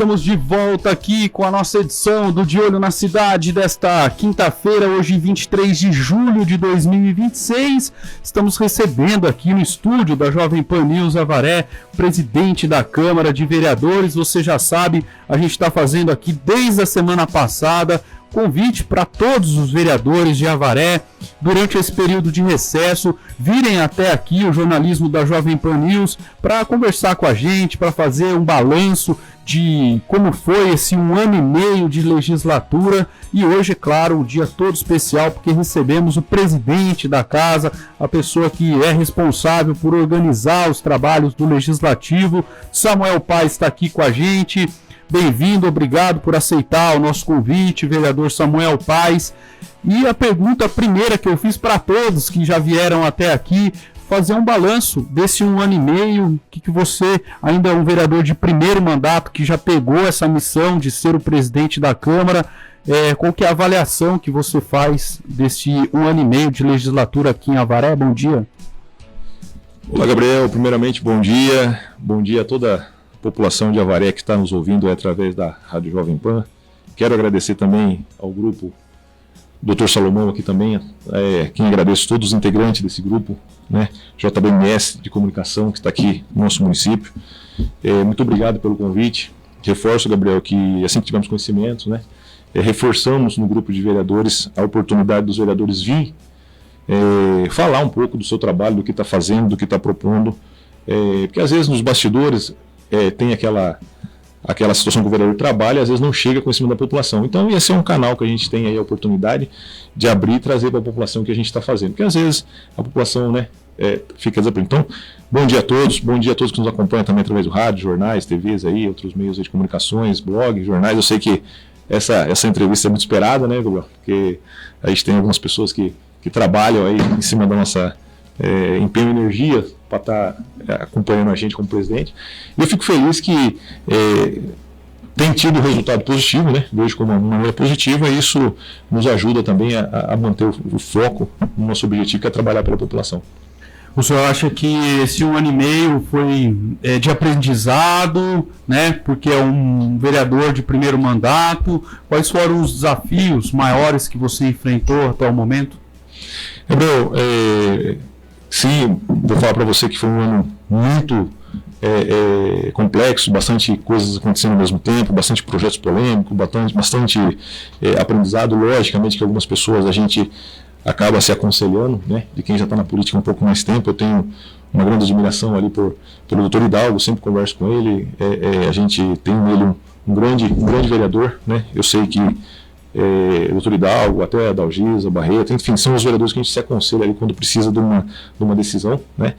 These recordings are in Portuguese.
estamos de volta aqui com a nossa edição do De Olho na Cidade desta quinta-feira, hoje 23 de julho de 2026. Estamos recebendo aqui no estúdio da Jovem Pan News Avaré, presidente da Câmara de Vereadores. Você já sabe, a gente está fazendo aqui desde a semana passada convite para todos os vereadores de Avaré, durante esse período de recesso, virem até aqui o jornalismo da Jovem Pan News para conversar com a gente, para fazer um balanço de como foi esse 1 ano e meio de legislatura. E hoje, é claro, um dia todo especial, porque recebemos o presidente da casa, a pessoa que é responsável por organizar os trabalhos do Legislativo. Samuel Paes está aqui com a gente. Bem-vindo, obrigado por aceitar o nosso convite, vereador Samuel Paes. E a pergunta primeira que eu fiz para todos que já vieram até aqui, fazer um balanço desse 1 ano e meio, o que você ainda é um vereador de primeiro mandato, que já pegou essa missão de ser o presidente da Câmara, qual que é a avaliação que você faz desse 1 ano e meio de legislatura aqui em Avaré? Bom dia. Olá, Gabriel, primeiramente bom dia a toda população de Avaré que está nos ouvindo através da Rádio Jovem Pan. Quero agradecer também ao grupo Dr. Salomão aqui também, quem agradeço todos os integrantes desse grupo, né? JBMS de Comunicação, que está aqui no nosso município. Muito obrigado pelo convite. Reforço, Gabriel, que assim que tivermos conhecimento, né, reforçamos no grupo de vereadores a oportunidade dos vereadores vir falar um pouco do seu trabalho, do que está fazendo, do que está propondo, porque às vezes nos bastidores tem aquela situação que o vereador trabalha e às vezes não chega com conhecimento da população. Então ia ser um canal que a gente tem aí a oportunidade de abrir e trazer para a população o que a gente está fazendo. Porque às vezes a população, né, fica desaprendida. Então, bom dia a todos que nos acompanham também através do rádio, jornais, TVs aí, outros meios de comunicações, blogs, jornais. Eu sei que essa entrevista é muito esperada, né, Gabriel? Porque a gente tem algumas pessoas que trabalham aí em cima da nossa empenho e energia para estar acompanhando a gente como presidente. E eu fico feliz que tem tido resultado positivo, né? Vejo como uma maneira positiva, e isso nos ajuda também a manter o foco no nosso objetivo, que é trabalhar pela população. O senhor acha que esse 1 ano e meio foi de aprendizado, né? Porque é um vereador de primeiro mandato. Quais foram os desafios maiores que você enfrentou até o momento? Gabriel, sim, vou falar para você que foi um ano muito complexo, bastante coisas acontecendo ao mesmo tempo, bastante projetos polêmicos, bastante aprendizado. Logicamente que algumas pessoas a gente acaba se aconselhando, né, de quem já está na política há um pouco mais tempo. Eu tenho uma grande admiração ali pelo Dr. Hidalgo, sempre converso com ele, a gente tem nele um grande vereador, né? Eu sei que o Dr. Hidalgo, até a Dalgisa, Barreto, enfim, são os vereadores que a gente se aconselha ali quando precisa de uma decisão, né?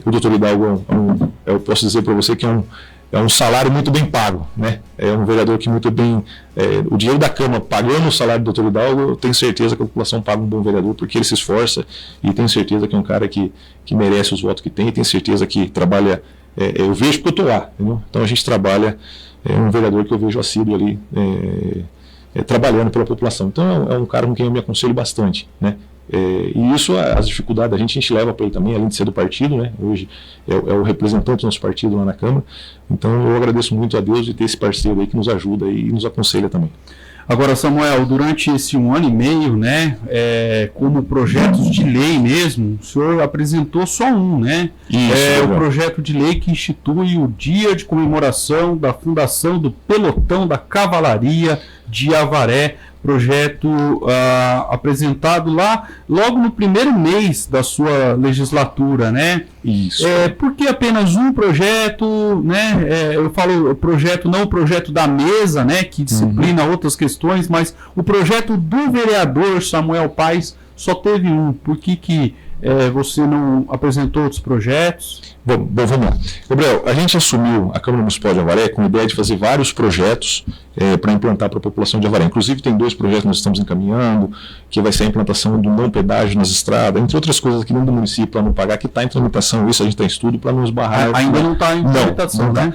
O Dr. Hidalgo eu posso dizer para você que é um salário muito bem pago, né? É um vereador que muito bem, o dinheiro da Câmara pagando o salário do Dr. Hidalgo, eu tenho certeza que a população paga um bom vereador, porque ele se esforça, e tenho certeza que é um cara que merece os votos que tem, e tenho certeza que trabalha, eu vejo porque eu estou lá, entendeu? Então a gente trabalha, um vereador que eu vejo assíduo ali, trabalhando pela população. Então é um cara com quem eu me aconselho bastante, né? E isso, as dificuldades a gente leva para ele também, além de ser do partido, né? Hoje é o representante do nosso partido lá na Câmara. Então eu agradeço muito a Deus de ter esse parceiro aí que nos ajuda e nos aconselha também. Agora, Samuel, durante esse 1 ano e meio, né, como projetos de lei mesmo, o senhor apresentou só um, né? Isso, o projeto de lei que institui o dia de comemoração da fundação do Pelotão da Cavalaria de Avaré, projeto apresentado lá logo no primeiro mês da sua legislatura, né? Isso. Por que apenas um projeto, né? Eu falo projeto, não o projeto da mesa, né? Que disciplina outras questões, mas o projeto do vereador Samuel Paes só teve um. Por que você não apresentou outros projetos? Bom, vamos lá. Gabriel, a gente assumiu a Câmara Municipal de Avaré com a ideia de fazer vários projetos para implantar para a população de Avaré. Inclusive tem 2 projetos que nós estamos encaminhando, que vai ser a implantação do não pedágio nas estradas, entre outras coisas aqui dentro do município para não pagar, que está em tramitação, isso a gente está em estudo para não esbarrar. Ainda não está em tramitação, né?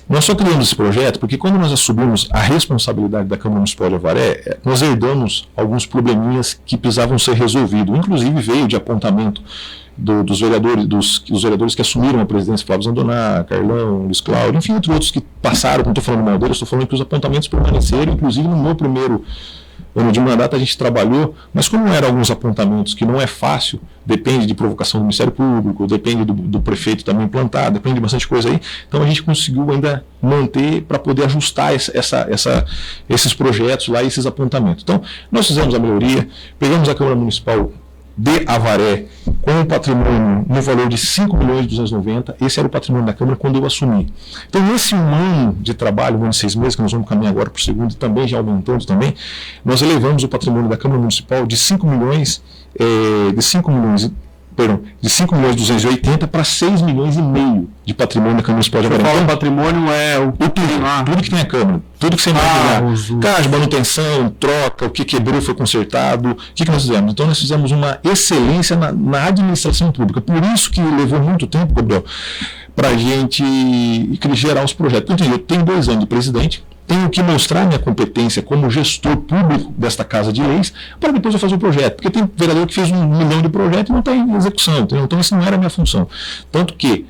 Nós só criamos esse projeto porque quando nós assumimos a responsabilidade da Câmara Municipal de Avaré, nós herdamos alguns probleminhas que precisavam ser resolvidos. Inclusive veio de apontamento dos vereadores que assumiram a presidência, Flávio Zandoná, Carlão, Luiz Cláudio, enfim, entre outros que passaram, não estou falando mal deles, estou falando que os apontamentos permaneceram, inclusive no meu primeiro ano de mandato a gente trabalhou, mas como eram alguns apontamentos que não é fácil, depende de provocação do Ministério Público, depende do prefeito também implantar, depende de bastante coisa aí, então a gente conseguiu ainda manter para poder ajustar esses projetos lá, esses apontamentos. Então, nós fizemos a melhoria, pegamos a Câmara Municipal de Avaré com um patrimônio no valor de 5.290.000, esse era o patrimônio da Câmara quando eu assumi. Então, nesse um ano de trabalho, um ano e 6 meses, que nós vamos caminhar agora para o segundo, também já aumentando também, nós elevamos o patrimônio da Câmara Municipal de 5.280.000 para 6,5 milhões de patrimônio da Câmara Municipal de Avaré. Você fala patrimônio é o tudo que tem a Câmara, tudo que você imaginar, caixa, manutenção, troca, o que quebrou foi consertado, o que nós fizemos? Então nós fizemos uma excelência na administração pública, por isso que levou muito tempo, Gabriel, para a gente gerar os projetos. Então, eu tenho 2 anos de presidente, tenho que mostrar minha competência como gestor público desta Casa de Leis, para depois eu fazer o projeto. Porque tem vereador que fez 1 milhão de projetos e não está em execução. Entendeu? Então, isso não era a minha função. Tanto que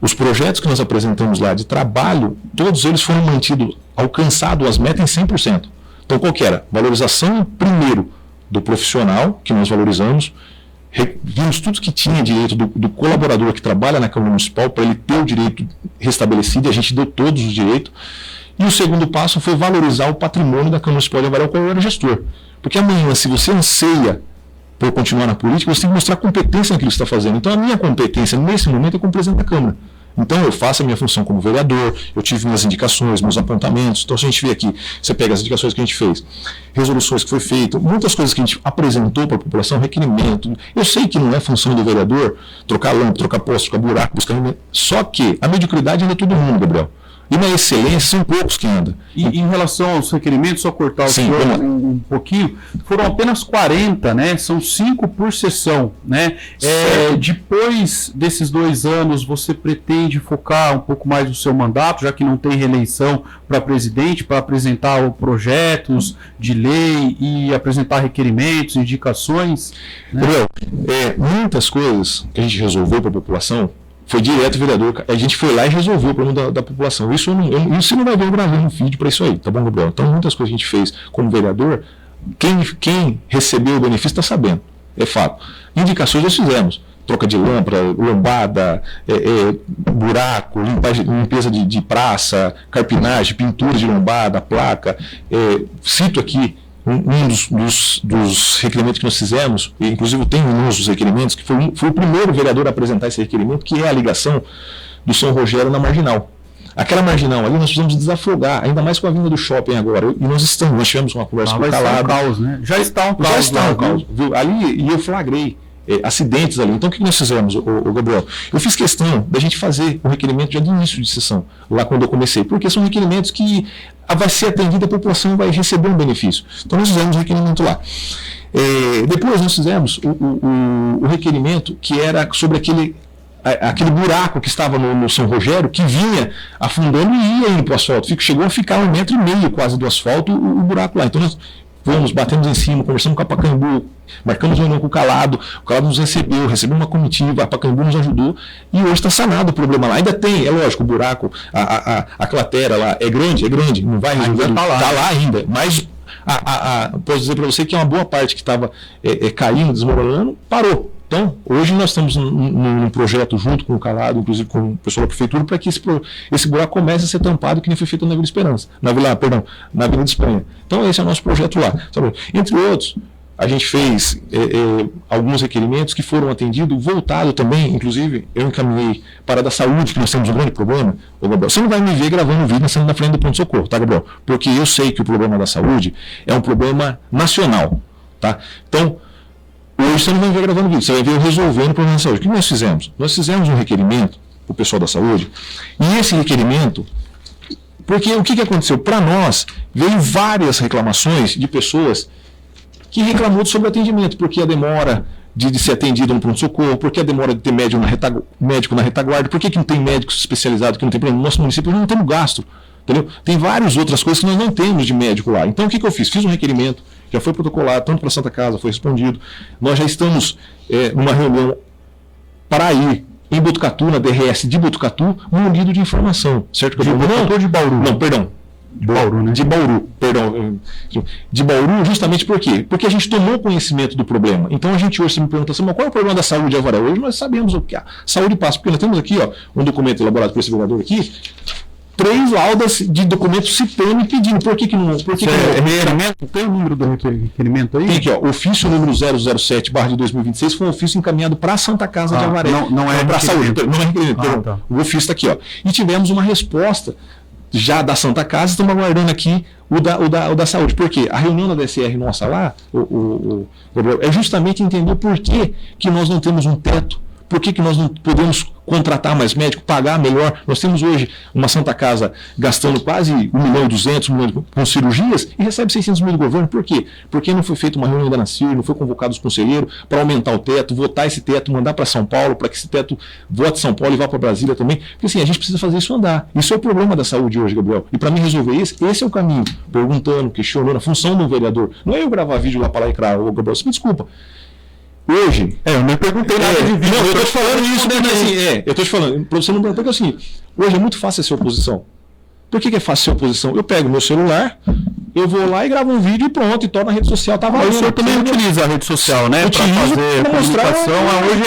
os projetos que nós apresentamos lá de trabalho, todos eles foram mantidos, alcançados as metas em 100%. Então, qual que era? Valorização, primeiro, do profissional, que nós valorizamos, vimos tudo que tinha direito do colaborador que trabalha na Câmara Municipal, para ele ter o direito restabelecido, e a gente deu todos os direitos. E o segundo passo foi valorizar o patrimônio da Câmara Municipal de Avaré, qual eu era gestor. Porque amanhã, se você anseia por continuar na política, você tem que mostrar competência naquilo que você está fazendo. Então, a minha competência, nesse momento, é como presidente da Câmara. Então, eu faço a minha função como vereador, eu tive minhas indicações, meus apontamentos. Então, se a gente vê aqui, você pega as indicações que a gente fez, resoluções que foi feito, muitas coisas que a gente apresentou para a população, requerimento. Eu sei que não é função do vereador trocar lâmpada, trocar poste, trocar buraco, buscar... Só que a mediocridade ainda é todo mundo, Gabriel. E na excelência são poucos que andam. E em relação aos requerimentos, só cortar o senhor um pouquinho, foram apenas 40, né? São 5 por sessão, né? Depois desses 2 anos, você pretende focar um pouco mais no seu mandato, já que não tem reeleição para presidente, para apresentar projetos de lei e apresentar requerimentos, indicações? Né? Muitas coisas que a gente resolveu para a população, foi direto vereador, a gente foi lá e resolveu o problema da população. Isso você não vai ver eu gravando um vídeo para isso aí, tá bom, Gabriel? Então, muitas coisas que a gente fez como vereador, quem recebeu o benefício está sabendo, é fato. Indicações nós fizemos, troca de lâmpada, lombada, buraco, limpeza de praça, carpinagem, pintura de lombada, placa. Cito aqui um dos requerimentos que nós fizemos, e inclusive tem um dos requerimentos, que foi o primeiro vereador a apresentar esse requerimento, que é a ligação do São Rogério na Marginal. Aquela Marginal ali nós precisamos desafogar, ainda mais com a vinda do shopping agora. E nós tivemos uma conversa com o Calado. Caos, né? Já está um caos. Viu? Ali, e eu flagrei acidentes ali. Então o que nós fizemos, o Gabriel? Eu fiz questão da gente fazer o requerimento já de início de sessão, lá quando eu comecei, porque são requerimentos que vai ser atendida, a população vai receber um benefício. Então nós fizemos o requerimento lá. Depois nós fizemos o requerimento que era sobre aquele buraco que estava no São Rogério, que vinha afundando e ia indo para o asfalto. Chegou a ficar 1,5 metro quase do asfalto o buraco lá. Então nós batemos em cima, conversamos com a Pacaembu, marcamos reunião com o Calado nos recebeu uma comitiva, a Pacaembu nos ajudou, e hoje está sanado o problema lá. Ainda tem, é lógico, o buraco, a cratera lá é grande, não vai resolver, está lá ainda, mas posso dizer para você que é uma boa parte que estava caindo, desmoronando, parou. Então, hoje nós estamos num projeto junto com o Calado, inclusive com o pessoal da prefeitura, para que esse buraco comece a ser tampado, que nem foi feito na Vila Esperança, na Avenida Espanha. Então, esse é o nosso projeto lá. Sabe? Entre outros, a gente fez alguns requerimentos que foram atendidos, voltado também, inclusive, eu encaminhei para a da saúde, que nós temos um grande problema. Ô, Gabriel, você não vai me ver gravando vídeo sendo na frente do pronto-socorro, tá, Gabriel? Porque eu sei que o problema da saúde é um problema nacional, tá? Então, hoje você não vai ver gravando vídeo, você vai ver eu resolvendo o problema da saúde. O que nós fizemos? Nós fizemos um requerimento para o pessoal da saúde, e esse requerimento, porque o que aconteceu? Para nós, veio várias reclamações de pessoas que reclamou sobre o atendimento, porque a demora de ser atendido no pronto-socorro, porque a demora de ter médico na retaguarda, por que não tem médico especializado, que não tem problema? No nosso município nós não temos gasto, entendeu? Tem várias outras coisas que nós não temos de médico lá. Então o que eu fiz? Fiz um requerimento, já foi protocolado, tanto para a Santa Casa, foi respondido. Nós já estamos numa reunião para ir em Botucatu, na DRS de Botucatu, munido de informação, certo? De Botucatu ou de Bauru? Não, perdão. De Bauru, né? De Bauru, perdão. De Bauru, justamente por quê? Porque a gente tomou conhecimento do problema. Então a gente hoje se me pergunta assim, mas qual é o problema da saúde de Avaré? Hoje nós sabemos o que a saúde passa, porque nós temos aqui, ó, um documento elaborado por esse vereador aqui, 3 laudas de documentos citando e pedindo. Por que não? Por que requerimento? Tem o número do requerimento aí? Tem aqui, ó, ofício número 007/2026 foi um ofício encaminhado para a Santa Casa de Avaré. Não é para a saúde, não é requerimento. Tá. O ofício está aqui, ó. E tivemos uma resposta já da Santa Casa, estamos aguardando aqui o da saúde. Por quê? A reunião da DSR nossa lá, é justamente entender por que nós não temos um teto. Por que nós não podemos contratar mais médico, pagar melhor? Nós temos hoje uma Santa Casa gastando quase 1.200.000, 1 milhão com cirurgias e recebe 600 mil do governo. Por quê? Porque não foi feita uma reunião da ANACIR, não foi convocado os conselheiros para aumentar o teto, votar esse teto, mandar para São Paulo, para que esse teto vote São Paulo e vá para Brasília também. Porque assim, a gente precisa fazer isso andar. Isso é o problema da saúde hoje, Gabriel. E para mim resolver esse é o caminho. Perguntando, questionando, a função do vereador. Não é eu gravar vídeo lá para lá e criar, Gabriel, você me desculpa. Hoje. Eu nem perguntei nada de vídeo. Não, eu tô te falando isso, porque assim, eu tô te falando, para você não perguntar, porque assim, hoje é muito fácil ser oposição. Por que é fácil ser oposição? Eu pego meu celular, eu vou lá e gravo um vídeo e pronto, e torno na rede social. Tá valendo. O senhor também utiliza a rede social, né? Para fazer comunicação. Hoje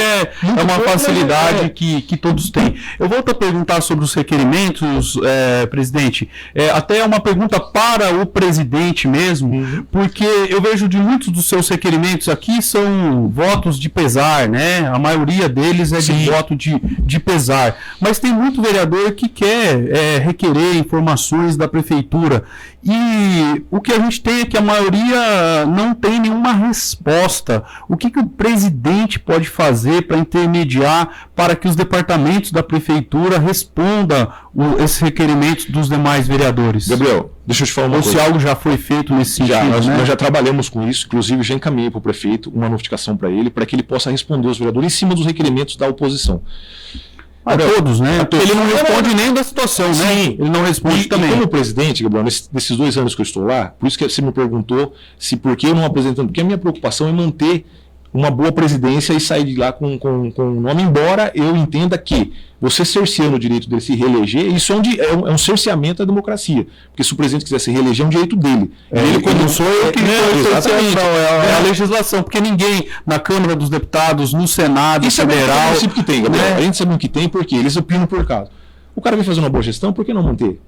é uma facilidade que todos têm. Eu volto a perguntar sobre os requerimentos, presidente. Até uma pergunta para o presidente mesmo, porque eu vejo de muitos dos seus requerimentos aqui são votos de pesar, né? A maioria deles é de voto de pesar. Mas tem muito vereador que quer requerer informações da prefeitura. E o que a gente tem é que a maioria não tem nenhuma resposta. O que o presidente pode fazer para intermediar para que os departamentos da prefeitura respondam esses requerimentos dos demais vereadores? Gabriel, deixa eu te falar uma coisa. Ou se algo já foi feito nesse sentido, nós já trabalhamos com isso, inclusive já encaminhei para o prefeito uma notificação para que ele possa responder aos vereadores em cima dos requerimentos da oposição. A todos, né? Porque ele não responde nem da situação, né? Ele não responde também. E como presidente, Gabriel, nesses 2 anos que eu estou lá, por isso que você me perguntou por que eu não apresentando, porque a minha preocupação é manter uma boa presidência e sair de lá com o nome, embora eu entenda que você cerceando o direito dele se reeleger, isso é um cerceamento da democracia. Porque se o presidente quiser se reeleger, é um direito dele. Ele, quando sou eu que exatamente. É a legislação, porque ninguém na Câmara dos Deputados, no Senado, Federal... Isso é o que tem, Gabriel. A gente sabe o que tem, porque eles opinam por causa. O cara vem fazer uma boa gestão, por que não manter?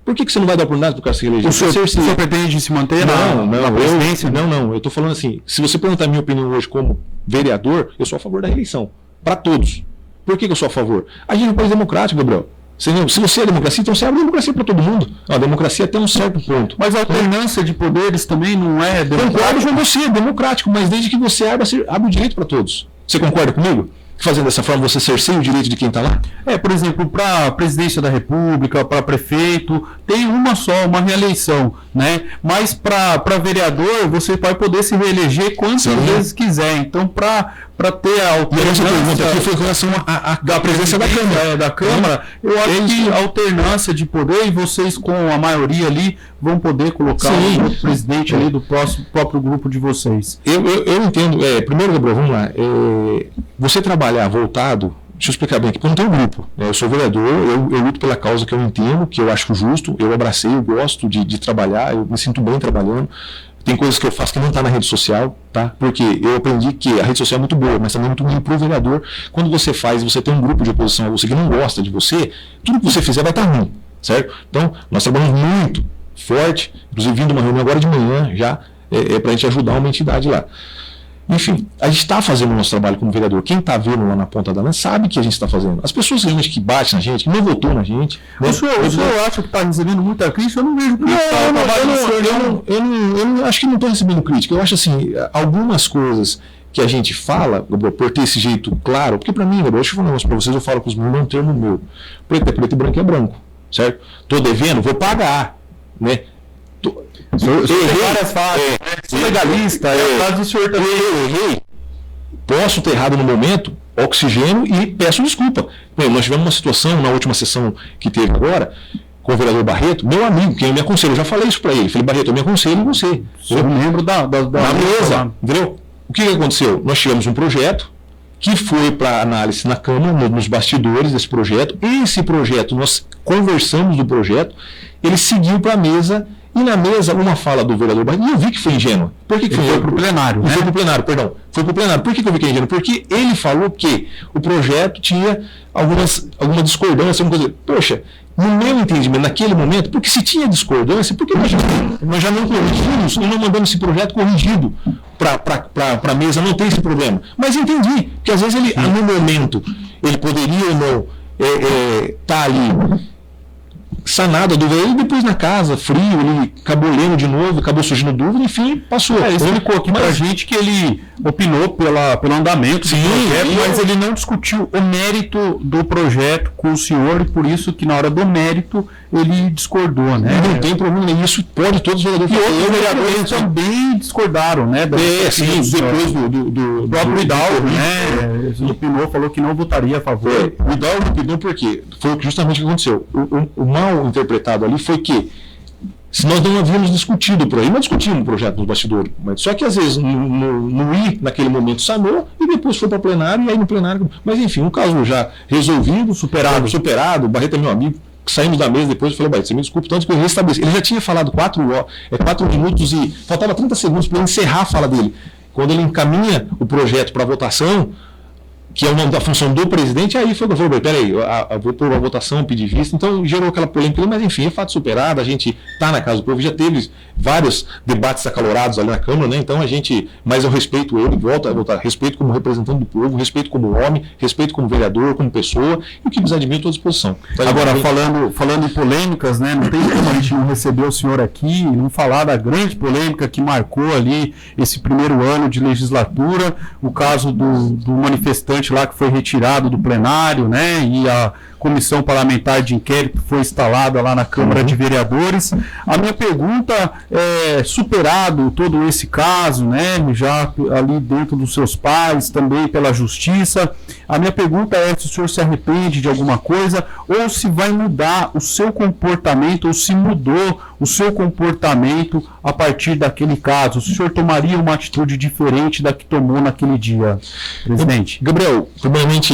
Por que você não vai dar oportunidade para o cara se reeleger? O senhor pretende se manter na presidência? Não. Eu estou falando assim, se você perguntar a minha opinião hoje como vereador, eu sou a favor da reeleição. Para todos. Por que eu sou a favor? A gente é um país democrático, Gabriel. Se você é democracia, então você abre democracia para todo mundo. A democracia até um certo ponto. Mas a alternância de poderes também não é democrática? Concordo com você, é democrático, mas desde que você abre o direito para todos. Você concorda comigo? Fazendo dessa forma, você cerceia o direito de quem está lá? Por exemplo, para a presidência da República, para prefeito, tem uma reeleição, né? Mas para vereador, você vai poder se reeleger quantas vezes quiser. Então, para ter a alternância... Essa pergunta aqui foi com relação à presença da Câmara. Da Câmara, eu acho que a alternância de poder, e vocês com a maioria ali, vão poder colocar o outro presidente ali do próprio grupo de vocês. Eu entendo. Primeiro, Gabriel, vamos lá. Você trabalhar voltado, deixa eu explicar bem aqui, porque eu não tenho grupo. Eu sou vereador, eu luto pela causa que eu entendo, que eu acho justo, eu abracei, eu gosto de trabalhar, eu me sinto bem trabalhando. Tem coisas que eu faço que não está na rede social, tá? Porque eu aprendi que a rede social é muito boa, mas também é muito ruim para o vereador. Quando você tem um grupo de oposição a você que não gosta de você, tudo que você fizer vai estar ruim, certo? Então, nós trabalhamos muito forte, inclusive vindo uma reunião agora de manhã já, para a gente ajudar uma entidade lá. Enfim, a gente está fazendo o nosso trabalho como vereador. Quem está vendo lá na ponta da lança sabe que a gente está fazendo. As pessoas realmente que batem na gente, que não votou na gente... O senhor acha que está recebendo muita crítica? Eu não vejo crítica. Eu acho que não estou recebendo crítica. Eu acho assim, algumas coisas que a gente fala, por ter esse jeito claro, porque para mim, deixa eu falar um negócio para vocês, eu falo com os meninos, é um termo meu. Preto é preto e branco é branco, certo? Estou devendo, vou pagar, né? Várias fases, sou legalista, do senhor também. Eu errei. Posso ter errado no momento, oxigênio, e peço desculpa. Nós tivemos uma situação na última sessão que teve agora, com o vereador Barreto, meu amigo, quem me aconselha, eu já falei isso para ele. Falei, Barreto, eu me aconselho em você. Sou membro da mesa, entendeu? O que aconteceu? Nós tivemos um projeto que foi para análise na Câmara, nos bastidores desse projeto. Esse projeto, nós conversamos do projeto, ele seguiu para a mesa, e na mesa, uma fala do vereador Barreto, e eu vi que foi ingênua. Por que foi ingênua? Foi para o plenário, né? Foi para o plenário, perdão. Foi para o plenário. Por que eu vi que é ingênuo? Porque ele falou que o projeto tinha alguma discordância, alguma coisa. Poxa, no meu entendimento, naquele momento, porque se tinha discordância, por que nós já não corrigimos e não mandamos esse projeto corrigido para a mesa, não tem esse problema. Mas entendi, que às vezes ele, no momento, ele poderia ou não estar ali sanado a dúvida, e depois na casa, frio, ele acabou lendo de novo, acabou surgindo dúvida, enfim, passou. Ele explicou aqui pra gente que ele opinou pelo andamento do projeto, mas ele não discutiu o mérito do projeto com o senhor, e por isso que na hora do mérito ele discordou, né? Não tem problema, isso pode todos os vereadores fazer. E outros vereadores também discordaram, né? Sim, depois do próprio Hidalgo, né? Ele opinou, falou que não votaria a favor. O Hidalgo opinou porque foi justamente o que aconteceu. O mal interpretado ali foi que se nós não havíamos discutido o projeto, não discutimos o projeto nos bastidores, mas só que às vezes no I, naquele momento, sanou e depois foi para o plenário, e aí no plenário, mas enfim, um caso já resolvido, superado, o Barreto é meu amigo, saímos da mesa depois, eu falei, Barreto, você me desculpe tanto que eu restabeleci. Ele já tinha falado 4 minutos e faltava 30 segundos para encerrar a fala dele. Quando ele encaminha o projeto para votação, que é o nome da função do presidente, aí foi que eu falei, peraí, eu vou pôr uma votação, pedir vista, então gerou aquela polêmica, mas enfim, é fato superado, a gente está na casa do povo, já teve vários debates acalorados ali na Câmara, né? Então a gente, mas eu respeito ele, volto a votar, respeito como representante do povo, respeito como homem, respeito como vereador, como pessoa, e o que precisar de mim, eu estou à disposição. Agora, falando em polêmicas, né, não tem como a gente não receber o senhor aqui, não falar da grande polêmica que marcou ali esse primeiro ano de legislatura, o caso do manifestante lá que foi retirado do plenário, né, e a comissão parlamentar de inquérito foi instalada lá na Câmara de Vereadores. A minha pergunta é, superado todo esse caso, né, já ali dentro dos seus pares, também pela justiça, a minha pergunta é se o senhor se arrepende de alguma coisa, ou se vai mudar o seu comportamento, ou se mudou o seu comportamento a partir daquele caso. O senhor tomaria uma atitude diferente da que tomou naquele dia, presidente? Gabriel, primeiramente,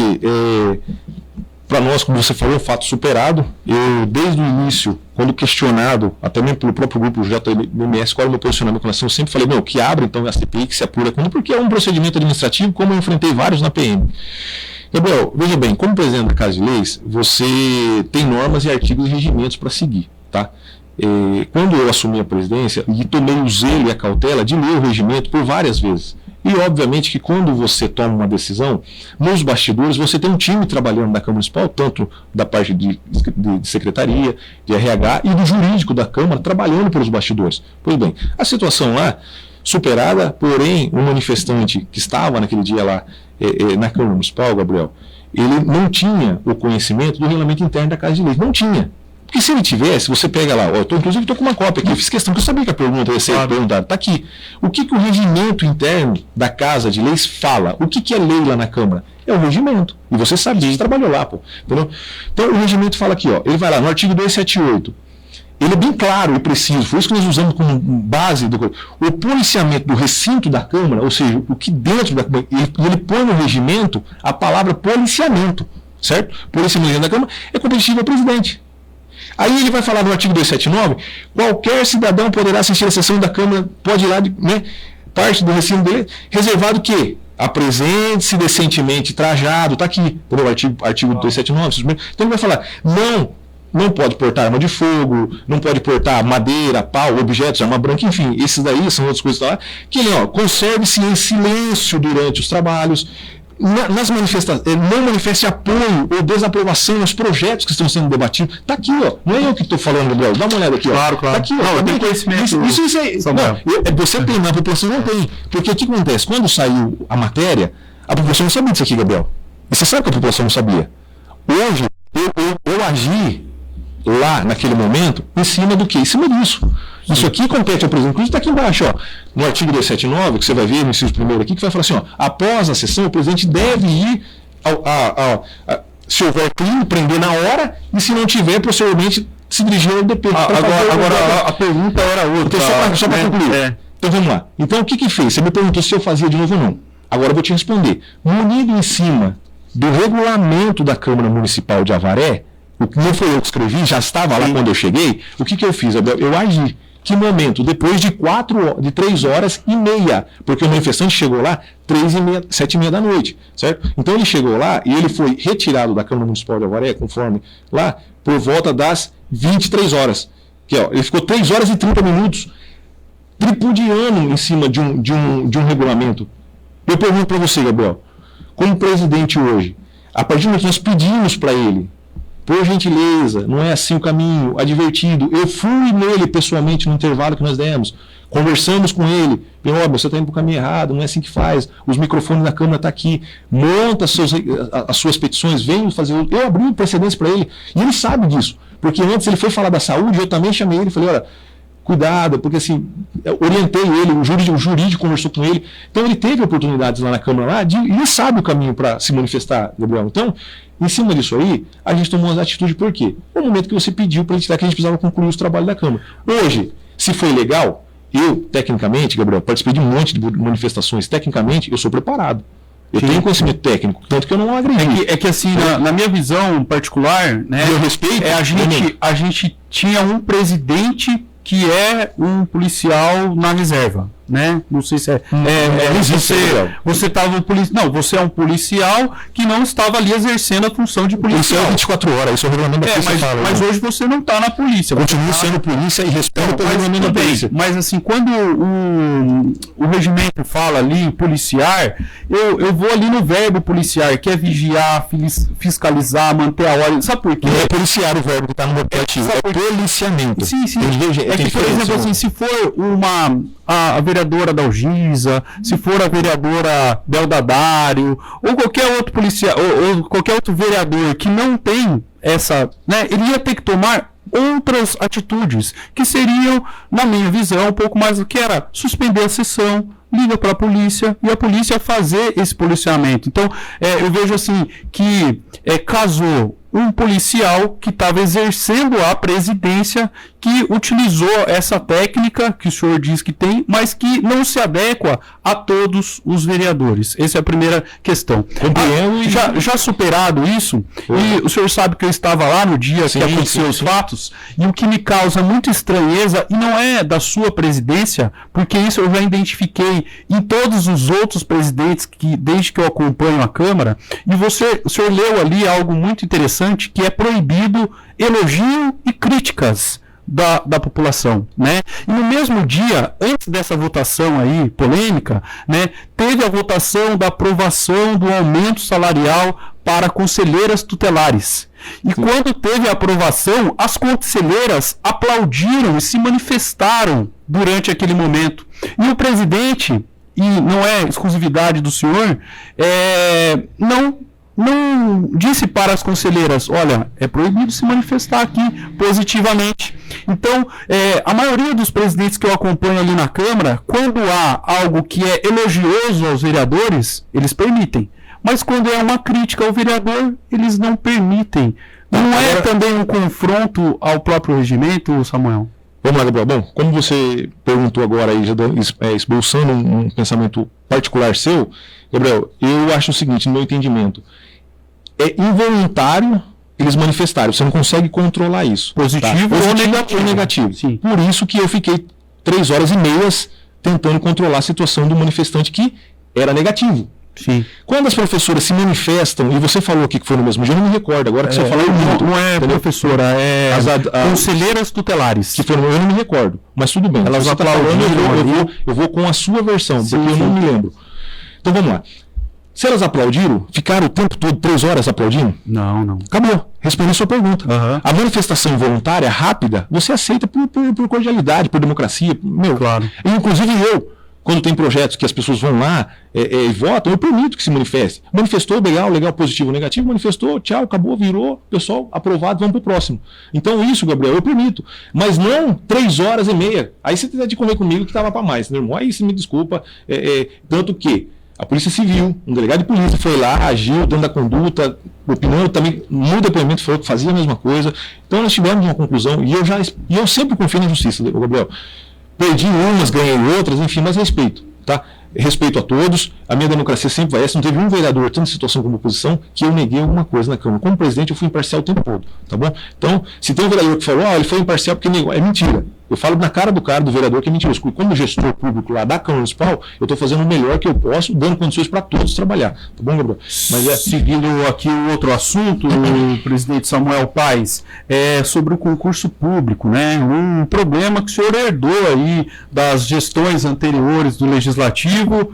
para nós, como você falou, fato superado. Eu, desde o início, quando questionado, até mesmo pelo próprio grupo JMS, qual é o meu posicionamento com relação, eu sempre falei, que abre então a CPI, que se apura, porque é um procedimento administrativo, como eu enfrentei vários na PM. Gabriel, veja bem, como presidente da Casa de Leis, você tem normas e artigos e regimentos para seguir, tá? Quando eu assumi a presidência, e tomei o zelo e a cautela de ler o regimento por várias vezes. E, obviamente, que quando você toma uma decisão, nos bastidores, você tem um time trabalhando da Câmara Municipal, tanto da parte de secretaria, de RH e do jurídico da Câmara, trabalhando pelos bastidores. Pois bem, a situação lá, superada, porém, o manifestante que estava naquele dia lá na Câmara Municipal, Gabriel, ele não tinha o conhecimento do regulamento interno da Casa de Leis. Não tinha. Porque se ele tivesse, você pega lá, inclusive estou com uma cópia aqui, eu fiz questão, porque eu sabia que a pergunta ia ser perguntada, está aqui. O que o regimento interno da Casa de Leis fala? O que é lei lá na Câmara? É o regimento. E você sabe disso, trabalhou lá, pô. Entendeu? Então o regimento fala aqui, ele vai lá no artigo 278. Ele é bem claro e preciso, foi isso que nós usamos como base o policiamento do recinto da Câmara, ou seja, o que dentro da Câmara, ele põe no regimento a palavra policiamento, certo? Policiamento da Câmara é competitivo ao presidente. Aí ele vai falar no artigo 279, qualquer cidadão poderá assistir a sessão da Câmara, pode ir lá, parte do recinto dele, reservado que apresente-se decentemente trajado, está aqui, o artigo 279, então ele vai falar, não pode portar arma de fogo, não pode portar madeira, pau, objetos, arma branca, enfim, esses daí são outras coisas lá, que ele, conserve-se em silêncio durante os trabalhos, nas manifestações, não manifeste apoio ou desaprovação aos projetos que estão sendo debatidos. Está aqui, não é eu que estou falando, Gabriel, dá uma olhada aqui. Claro. Está aqui, eu tenho conhecimento. Isso aí. Você tem, mas a população não tem. Porque o que acontece? Quando saiu a matéria, a população não sabia disso aqui, Gabriel. E você sabe que a população não sabia. Hoje, eu agi lá, naquele momento, em cima do quê? Em cima disso. Isso aqui compete ao presidente. Inclusive está aqui embaixo, no artigo 279, que você vai ver no inciso primeiro aqui, que vai falar assim, após a sessão, o presidente deve ir, se houver crime, prender na hora, e se não tiver, posteriormente, se dirigir ao DP. Agora a pergunta era outra. Então, só para concluir. Então, vamos lá. Então, o que fez? Você me perguntou se eu fazia de novo ou não. Agora eu vou te responder. Munido em cima do regulamento da Câmara Municipal de Avaré, o que não foi eu que escrevi, já estava lá quando eu cheguei, o que eu fiz? Eu agi. Que momento? Depois de 3 horas e meia, porque o manifestante chegou lá 7h30 da noite, certo? Então ele chegou lá e ele foi retirado da Câmara Municipal de Avaré, conforme lá, por volta das 23 horas. Que, ó, ele ficou 3 horas e 30 minutos tripudiando em cima de um regulamento. Eu pergunto para você, Gabriel, como presidente hoje, a partir do momento que nós pedimos para ele, por gentileza, não é assim o caminho, advertido. Eu fui nele pessoalmente no intervalo que nós demos, conversamos com ele, você está indo para o caminho errado, não é assim que faz, os microfones da Câmara estão aqui, monta as suas petições, vem fazer. Eu abri precedência para ele, e ele sabe disso, porque antes ele foi falar da saúde, eu também chamei ele e falei, olha, cuidado, porque assim, orientei ele, o jurídico conversou com ele, então ele teve oportunidades lá na Câmara, e ele sabe o caminho para se manifestar, Gabriel. Então, em cima disso aí, a gente tomou as atitudes por quê? No momento que você pediu para a gente que a gente precisava concluir os trabalhos da Câmara. Hoje, se foi legal, eu, tecnicamente, Gabriel, participei de um monte de manifestações, tecnicamente, eu sou preparado. Eu tenho conhecimento técnico, tanto que eu não agredi. É que assim, na minha visão particular, né, eu respeito, a gente tinha um presidente que é um policial na reserva, né? Não sei se você estava você é um policial que não estava ali exercendo a função de policial. 24 horas, isso é o regulamento da polícia. Mas hoje você não está na polícia. Continua sendo polícia e respeita o regulamento da polícia. Mas assim, quando o regimento fala ali policiar, eu vou ali no verbo policiar, que é vigiar, fiscalizar, manter a ordem. Sabe por quê? Não é policiar o verbo que está no motivo, é policiamento. Sim. É que, por exemplo, assim, se for a vereadora Dalgisa, se for a vereadora Beldadário, ou qualquer outro policial, ou qualquer outro vereador que não tem essa, né, ele ia ter que tomar outras atitudes, que seriam, na minha visão, um pouco mais do que era suspender a sessão, liga para a polícia e a polícia fazer esse policiamento. Então, eu vejo assim que casou um policial que estava exercendo a presidência, que utilizou essa técnica que o senhor diz que tem, mas que não se adequa a todos os vereadores. Essa é a primeira questão. Já superado isso, e o senhor sabe que eu estava lá no dia que aconteceu os fatos, e o que me causa muita estranheza, e não é da sua presidência, porque isso eu já identifiquei em todos os outros presidentes que desde que eu acompanho a Câmara, e o senhor leu ali algo muito interessante, que é proibido elogio e críticas da população, né? E no mesmo dia, antes dessa votação aí polêmica, né, teve a votação da aprovação do aumento salarial para conselheiras tutelares. E quando teve a aprovação, as conselheiras aplaudiram e se manifestaram durante aquele momento. E o presidente, e não é exclusividade do senhor, não disse para as conselheiras, olha, é proibido se manifestar aqui positivamente. Então, a maioria dos presidentes que eu acompanho ali na Câmara, quando há algo que é elogioso aos vereadores, eles permitem. Mas quando é uma crítica ao vereador, eles não permitem. Não é também um confronto ao próprio regimento, Samuel? Vamos lá, Gabriel. Bom, como você perguntou agora aí, já esboçando um pensamento particular seu, Gabriel, eu acho o seguinte, no meu entendimento, é involuntário eles manifestarem, você não consegue controlar isso. Positivo ou negativo. Sim. Por isso que eu fiquei 3 horas e meia tentando controlar a situação do manifestante que era negativo. Sim. Quando as professoras se manifestam, e você falou aqui que foi no mesmo dia, eu não me recordo, agora que você falou muito. Não é professora, é conselheiras tutelares. Que foram, eu não me recordo, mas tudo bem. Elas aplaudiram, eu vou com a sua versão, porque eu não me lembro. Então vamos lá. Se elas aplaudiram, ficaram o tempo todo 3 horas aplaudindo? Não. Acabou. Respondi a sua pergunta. Uhum. A manifestação involuntária, rápida, você aceita por cordialidade, por democracia. Claro. Inclusive eu, quando tem projetos que as pessoas vão lá e votam, eu permito que se manifeste. Manifestou, legal, positivo, negativo, manifestou, tchau, acabou, virou, pessoal, aprovado, vamos para o próximo. Então isso, Gabriel, eu permito. Mas não 3 horas e meia. Aí você tem de comer comigo que estava para mais, meu irmão. Aí você me desculpa. Tanto que a Polícia Civil, um delegado de polícia foi lá, agiu, dando a conduta, opinando também, no depoimento falou que fazia a mesma coisa. Então nós tivemos uma conclusão, e eu sempre confio na justiça, Gabriel. Perdi umas, ganhei outras, enfim, mas respeito. Tá? respeito a todos, a minha democracia sempre vai essa, não teve um vereador, tanto em situação como oposição, que eu neguei alguma coisa na Câmara. Como presidente, eu fui imparcial o tempo todo, tá bom? Então, se tem um vereador que falou, ele foi imparcial porque negou, é mentira. Eu falo na cara do vereador que é mentira. Como gestor público lá da Câmara Municipal, eu estou fazendo o melhor que eu posso, dando condições para todos trabalhar, tá bom, Gabriel? Mas seguindo aqui o outro assunto, o presidente Samuel Paes, sobre o concurso público, né? Um problema que o senhor herdou aí das gestões anteriores do Legislativo.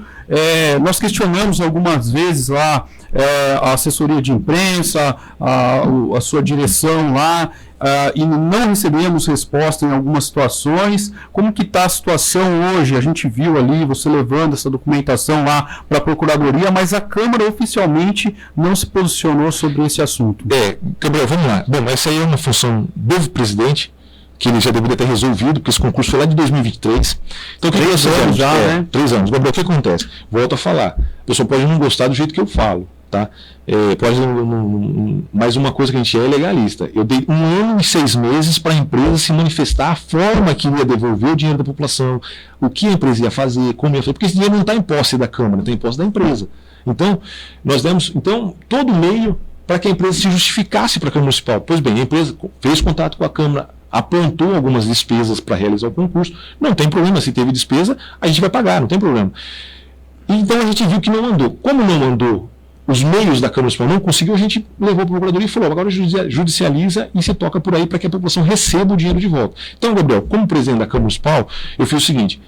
Nós questionamos algumas vezes lá a assessoria de imprensa, a sua direção lá, e não recebemos resposta em algumas situações. Como que está a situação hoje? A gente viu ali você levando essa documentação lá para a Procuradoria, mas a Câmara oficialmente não se posicionou sobre esse assunto. Gabriel, vamos lá. Bom, essa aí é uma função do presidente, que ele já deveria ter resolvido, porque esse concurso foi lá de 2023. Então, 3 anos já, né? 3 anos. Gabriel, o que acontece? Volto a falar. A pessoa pode não gostar do jeito que eu falo, tá? Mas uma coisa que a gente é legalista. Eu dei 1 ano e 6 meses para a empresa se manifestar a forma que ia devolver o dinheiro da população, o que a empresa ia fazer, como ia fazer, porque esse dinheiro não está em posse da Câmara, está em posse da empresa. Então, nós demos todo meio para que a empresa se justificasse para a Câmara Municipal. Pois bem, a empresa fez contato com a Câmara, apontou algumas despesas para realizar o concurso. Não tem problema, se teve despesa, a gente vai pagar, não tem problema. Então a gente viu que não mandou. Como não mandou, os meios da Câmara Municipal não conseguiu, a gente levou para a Procuradoria e falou, agora judicializa e se toca por aí para que a população receba o dinheiro de volta. Então, Gabriel, como presidente da Câmara Municipal, eu fiz o seguinte,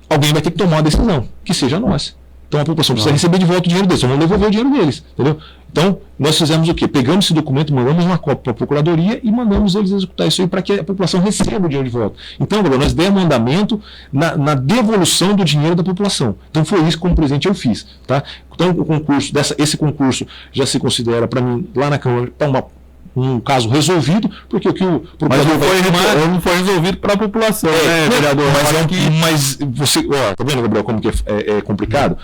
alguém vai ter que tomar uma decisão, que seja nós. Então a população precisa receber de volta o dinheiro deles, vamos devolver o dinheiro deles, entendeu? Então, nós fizemos o quê? Pegamos esse documento, mandamos uma cópia para a Procuradoria e mandamos eles executar isso aí para que a população receba o dinheiro de volta. Então, Gabriel, nós demos andamento na devolução do dinheiro da população. Então, foi isso que, como presidente, eu fiz. Tá? Então, esse concurso já se considera, para mim, lá na Câmara, um caso resolvido, porque o que o procurador não foi resolvido para a população, né, vereador? Mas você, tá vendo, Gabriel, como que é complicado?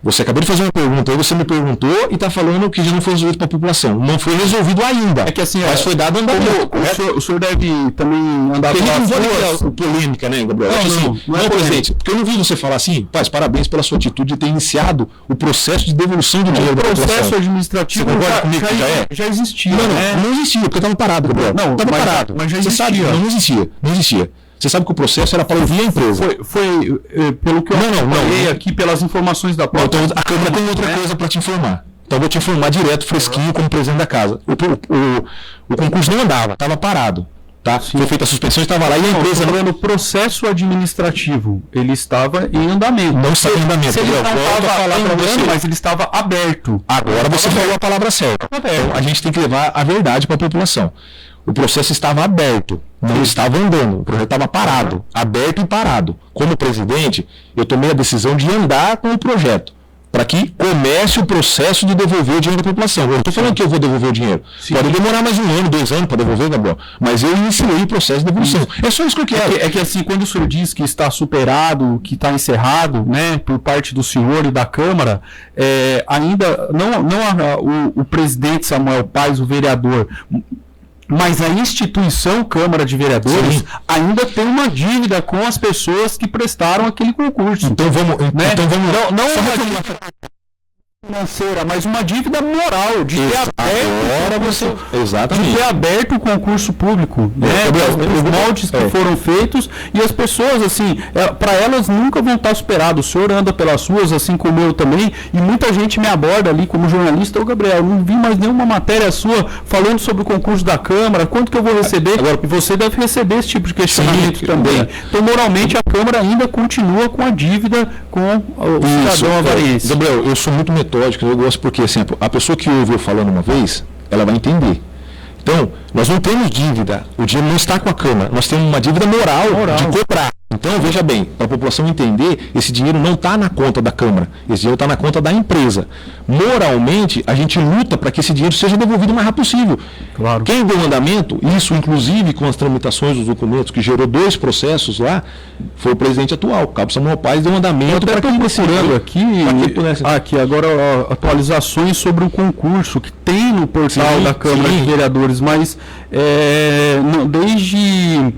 Você acabou de fazer uma pergunta, aí você me perguntou e está falando que já não foi resolvido para a população. Não foi resolvido ainda. É que assim, mas foi dado andamento. O senhor deve também andar com a polêmica, né, Gabriel? Não, presidente, porque eu não vi você falar assim, Paes, parabéns pela sua atitude de ter iniciado o processo de devolução do dinheiro da população. O processo administrativo já existia. Não existia, porque estava parado, Gabriel. Não, estava parado. Mas já existia. Não existia. Você sabe que o processo era para ouvir a empresa. Foi pelo que eu falei aqui, pelas informações da própria. Então, a Câmara tem outra coisa para te informar. Então, eu vou te informar direto, fresquinho, como presidente da casa. O concurso não andava, estava parado. Tá? Foi feita a suspensão, estava lá e a empresa... O processo administrativo, ele estava em andamento. Não estava em andamento. Ele não estava andando, mas ele estava aberto. Agora você falou a palavra certa. Então, a gente tem que levar a verdade para a população. O processo estava aberto, não estava andando, o projeto estava parado, aberto e parado. Como presidente, eu tomei a decisão de andar com o projeto, para que comece o processo de devolver o dinheiro da população. Eu não estou falando que eu vou devolver o dinheiro. Sim. Pode demorar mais 1 ano, 2 anos para devolver, Gabriel, mas eu iniciei o processo de devolução. É só isso que eu quero. É que assim, quando o senhor diz que está superado, que está encerrado, né, por parte do senhor e da Câmara, ainda o presidente Samuel Paes, o vereador, mas a instituição Câmara de Vereadores Sim. ainda tem uma dívida com as pessoas que prestaram aquele concurso. Então vamos, né? Não uma dívida financeira, mas uma dívida moral de ter aberto o concurso público, né? Os moldes que foram feitos e as pessoas, assim, para elas nunca vão estar superadas. O senhor anda pelas ruas, assim como eu também, e muita gente me aborda ali como jornalista. Ô Gabriel, não vi mais nenhuma matéria sua falando sobre o concurso da Câmara, quanto que eu vou receber? Agora, e você deve receber esse tipo de questionamento também. Então, moralmente, a Câmara ainda continua com a dívida com o cidadão avariense. Gabriel, eu sou muito metódico, eu gosto porque assim, a pessoa que ouve eu falando uma vez, ela vai entender. Então, nós não temos dívida, o dinheiro não está com a Câmara, nós temos uma dívida moral. De cobrar. Então, veja bem, para a população entender, esse dinheiro não está na conta da Câmara, esse dinheiro está na conta da empresa. Moralmente, a gente luta para que esse dinheiro seja devolvido o mais rápido possível. Claro. Quem deu andamento, isso inclusive com as tramitações dos documentos, que gerou 2 processos lá, foi o presidente atual, o Cabo Samuel Paes, deu andamento para que procurando aqui agora atualizações sobre o concurso que tem no portal da Câmara de Vereadores, mas desde